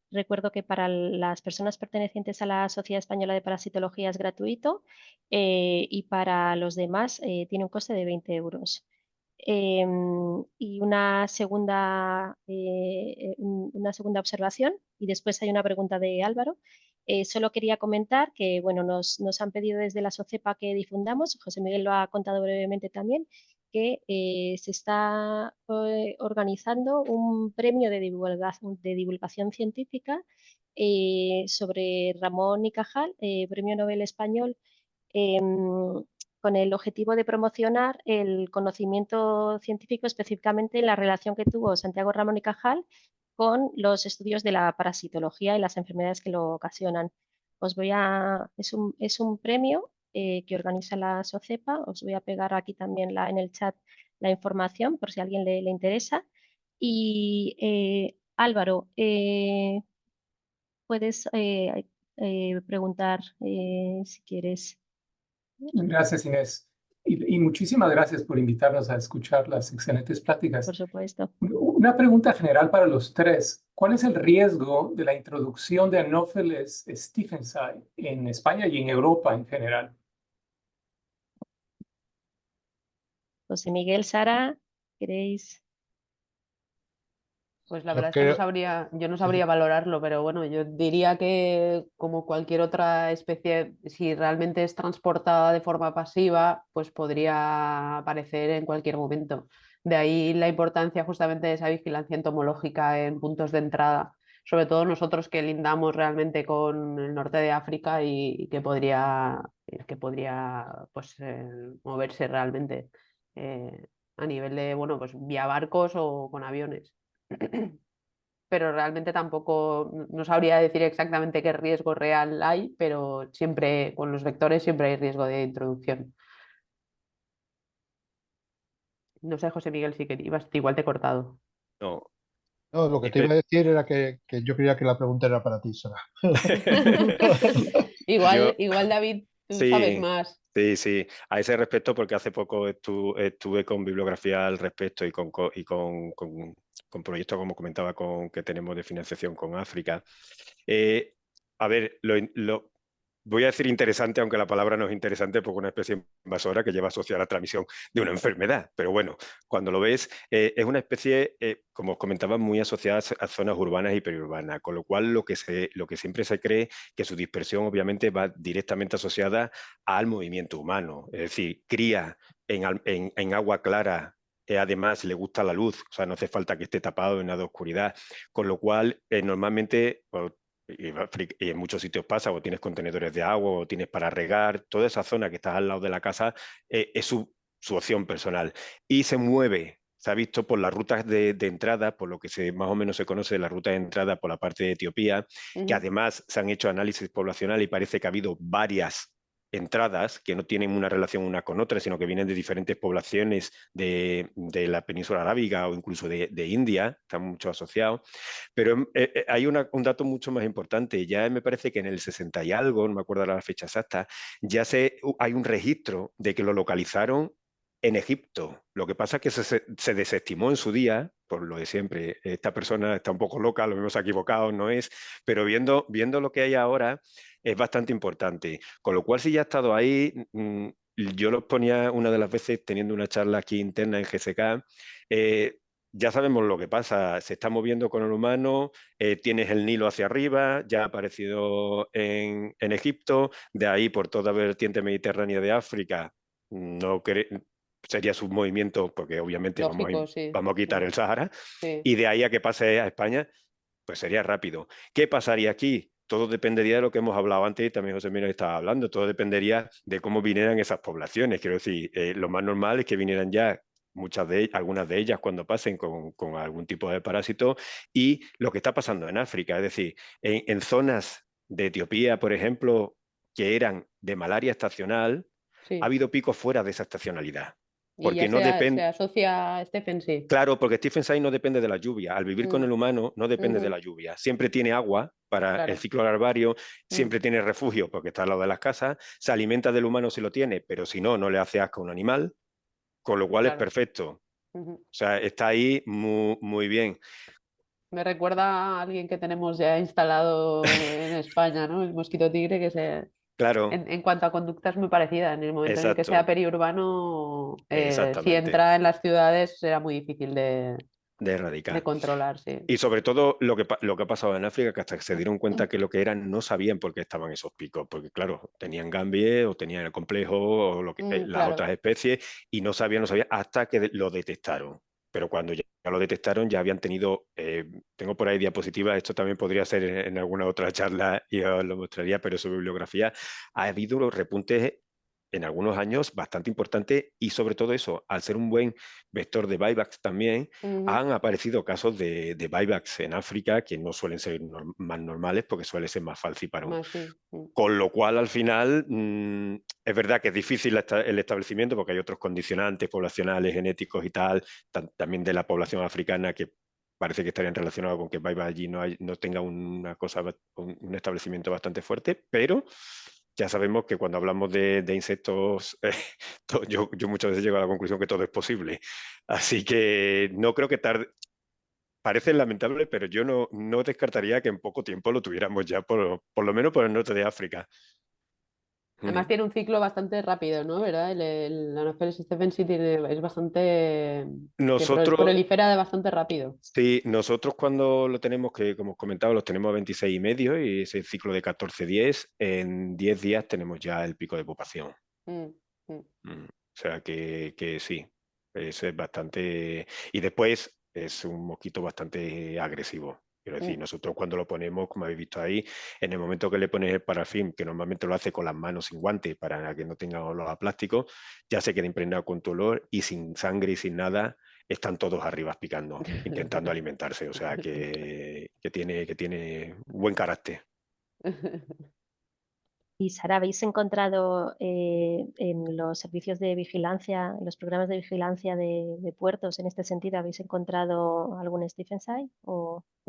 Recuerdo que para las personas pertenecientes a la Sociedad Española de Parasitología es gratuito y para los demás tiene un coste de 20 euros. Y una segunda observación, y después hay una pregunta de Álvaro. Solo quería comentar que bueno, nos han pedido desde la SOCEPA que difundamos, José Miguel lo ha contado brevemente también, que se está organizando un premio de divulgación científica sobre Ramón y Cajal, premio Nobel español, con el objetivo de promocionar el conocimiento científico, específicamente en la relación que tuvo Santiago Ramón y Cajal con los estudios de la parasitología y las enfermedades que lo ocasionan. Es un premio que organiza la SOCEPA. Os voy a pegar aquí también en el chat la información por si a alguien le interesa. Y Álvaro, puedes preguntar si quieres. Gracias, Inés. Y muchísimas gracias por invitarnos a escuchar las excelentes pláticas. Por supuesto. Una pregunta general para los 3. ¿Cuál es el riesgo de la introducción de Anopheles stephensi en España y en Europa en general? José Miguel, Sara, ¿queréis? Pues la Yo verdad es que creo- yo no sí, sabría sí. valorarlo, pero bueno, yo diría que como cualquier otra especie, si realmente es transportada de forma pasiva, pues podría aparecer en cualquier momento. De ahí la importancia justamente de esa vigilancia entomológica en puntos de entrada, sobre todo nosotros que lindamos realmente con el norte de África y que podría pues, moverse realmente a nivel de, bueno, pues vía barcos o con aviones. Pero realmente tampoco no sabría decir exactamente qué riesgo real hay, pero siempre con los vectores siempre hay riesgo de introducción. No sé, José Miguel, si querías, igual te he cortado. No. No, lo que te iba a decir era que yo creía que la pregunta era para ti, Sara. Yo, Igual, David, tú sabes sí, más. sí. A ese respecto, porque hace poco estuve con bibliografía al respecto y con proyectos, como comentaba, que tenemos de financiación con África. A ver, voy a decir interesante, aunque la palabra no es interesante, porque una especie invasora que lleva asociada a la transmisión de una enfermedad. Pero bueno, cuando lo ves, es una especie, como os comentaba, muy asociada a zonas urbanas y periurbanas, con lo cual lo que siempre se cree que su dispersión obviamente va directamente asociada al movimiento humano. Es decir, cría en agua clara. Además, le gusta la luz, o sea, no hace falta que esté tapado en nada de oscuridad, con lo cual normalmente y en muchos sitios pasa, o tienes contenedores de agua, o tienes para regar, toda esa zona que está al lado de la casa es su opción personal. Y se mueve, se ha visto por las rutas de entrada, por lo que más o menos se conoce de la ruta de entrada por la parte de Etiopía, que además se han hecho análisis poblacional y parece que ha habido varias entradas que no tienen una relación una con otra, sino que vienen de diferentes poblaciones de la península arábiga o incluso de India, están mucho asociados. Pero hay un dato mucho más importante. Ya me parece que en el 60 y algo, no me acuerdo la fecha exacta, hay un registro de que lo localizaron en Egipto. Lo que pasa es que se desestimó en su día, por lo de siempre. Esta persona está un poco loca, lo mismo se ha equivocado, no es, pero viendo lo que hay ahora es bastante importante. Con lo cual, si ya ha estado ahí, yo lo ponía una de las veces teniendo una charla aquí interna en GSK, ya sabemos lo que pasa, se está moviendo con el humano, tienes el Nilo hacia arriba, ya ha aparecido en Egipto, de ahí por toda la vertiente mediterránea de África, sería su movimiento, porque obviamente Lógico, sí. vamos a quitar el Sahara, Sí. y de ahí a que pase a España, pues sería rápido. ¿Qué pasaría aquí? Todo dependería de lo que hemos hablado antes y también José Miguel estaba hablando, todo dependería de cómo vinieran esas poblaciones. Quiero decir, lo más normal es que vinieran ya algunas de ellas cuando pasen con algún tipo de parásito, y lo que está pasando en África, es decir, en zonas de Etiopía, por ejemplo, que eran de malaria estacional, Sí. ha habido picos fuera de esa estacionalidad. Y Porque ya no se depende. asocia a Stephen, sí. Claro, porque Stephen Tsai no depende de la lluvia. Al vivir con el humano no depende de Ujú. la lluvia. Siempre tiene agua para Claro. el ciclo larvario, siempre tiene refugio porque está al lado de las casas, se alimenta del humano si lo tiene, pero si no, no le hace asco a un animal, con lo cual es Claro. perfecto. Ujú. O sea, está ahí muy, muy bien. Me recuerda a alguien que tenemos ya instalado en España, ¿no? El mosquito tigre, que Claro, en cuanto a conducta es muy parecida. En el momento en el que sea exacto, periurbano, si exactamente, entra en las ciudades será muy difícil de de erradicar. controlar, sí. Y sobre todo lo que ha pasado en África, que hasta que se dieron cuenta que lo que eran no sabían por qué estaban esos picos, porque claro, tenían gambie o tenían el complejo o las Claro. otras especies y no sabían hasta que lo detectaron. Pero cuando ya lo detectaron ya habían tenido, tengo por ahí diapositivas, esto también podría ser en alguna otra charla y os lo mostraría, pero su bibliografía, ha habido los repuntes en algunos años bastante importantes y sobre todo eso, al ser un buen vector de buybacks también, han aparecido casos de buybacks en África que no suelen ser más normales porque suele ser más falciparum. Más, sí. Con lo cual, al final, es verdad que es difícil el establecimiento porque hay otros condicionantes poblacionales, genéticos y tal, también de la población africana que parece que estarían relacionados con que buyback allí no tenga un establecimiento bastante fuerte, pero ya sabemos que cuando hablamos de insectos, yo muchas veces llego a la conclusión que todo es posible. Así que no creo que tarde. Parece lamentable, pero yo no descartaría que en poco tiempo lo tuviéramos ya, por lo menos por el norte de África. Además tiene un ciclo bastante rápido, ¿no? ¿Verdad? El Anopheles stephensi sí es bastante... que Nosotros, prolifera de bastante rápido. sí, nosotros cuando lo tenemos, que como os comentaba, los tenemos a 26,5 y ese ciclo de 14-10, en 10 días tenemos ya el pico de ocupación. O sea que sí, es bastante... Y después es un mosquito bastante agresivo. Quiero decir, nosotros cuando lo ponemos, como habéis visto ahí, en el momento que le pones el parafín, que normalmente lo hace con las manos sin guantes para que no tenga olor a plástico, ya se queda impregnado con tu olor y sin sangre y sin nada, están todos arriba picando, intentando alimentarse. O sea que tiene buen carácter. Y Sara, ¿habéis encontrado en los servicios de vigilancia, en los programas de vigilancia de puertos, en este sentido, habéis encontrado algún Stephen Tsai?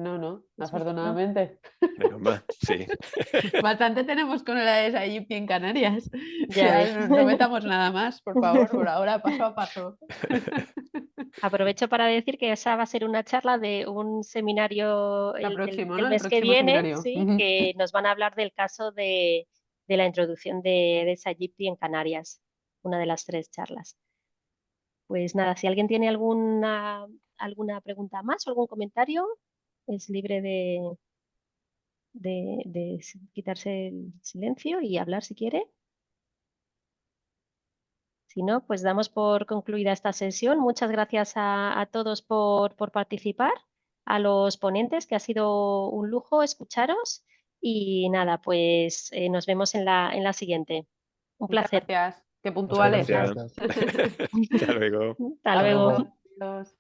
No, ¿No? afortunadamente. Menos mal, sí. Bastante tenemos con el Aedes aegypti en Canarias. Ya ves. No metamos nada más, por favor, por ahora paso a paso. Aprovecho para decir que esa va a ser una charla de un seminario La próxima, el ¿no? El mes que próximo viene, seminario. sí, que nos van a hablar del caso de la introducción de Aedes aegypti en Canarias, una de las 3 charlas. Pues nada, si alguien tiene alguna pregunta más o algún comentario, es libre de quitarse el silencio y hablar si quiere. Si no, pues damos por concluida esta sesión. Muchas gracias a todos por participar, a los ponentes, que ha sido un lujo escucharos. Y nada, pues nos vemos en la siguiente. Un Muchas placer. gracias. Qué Muchas puntuales. gracias. Gracias. Hasta luego. Hasta luego. Adiós.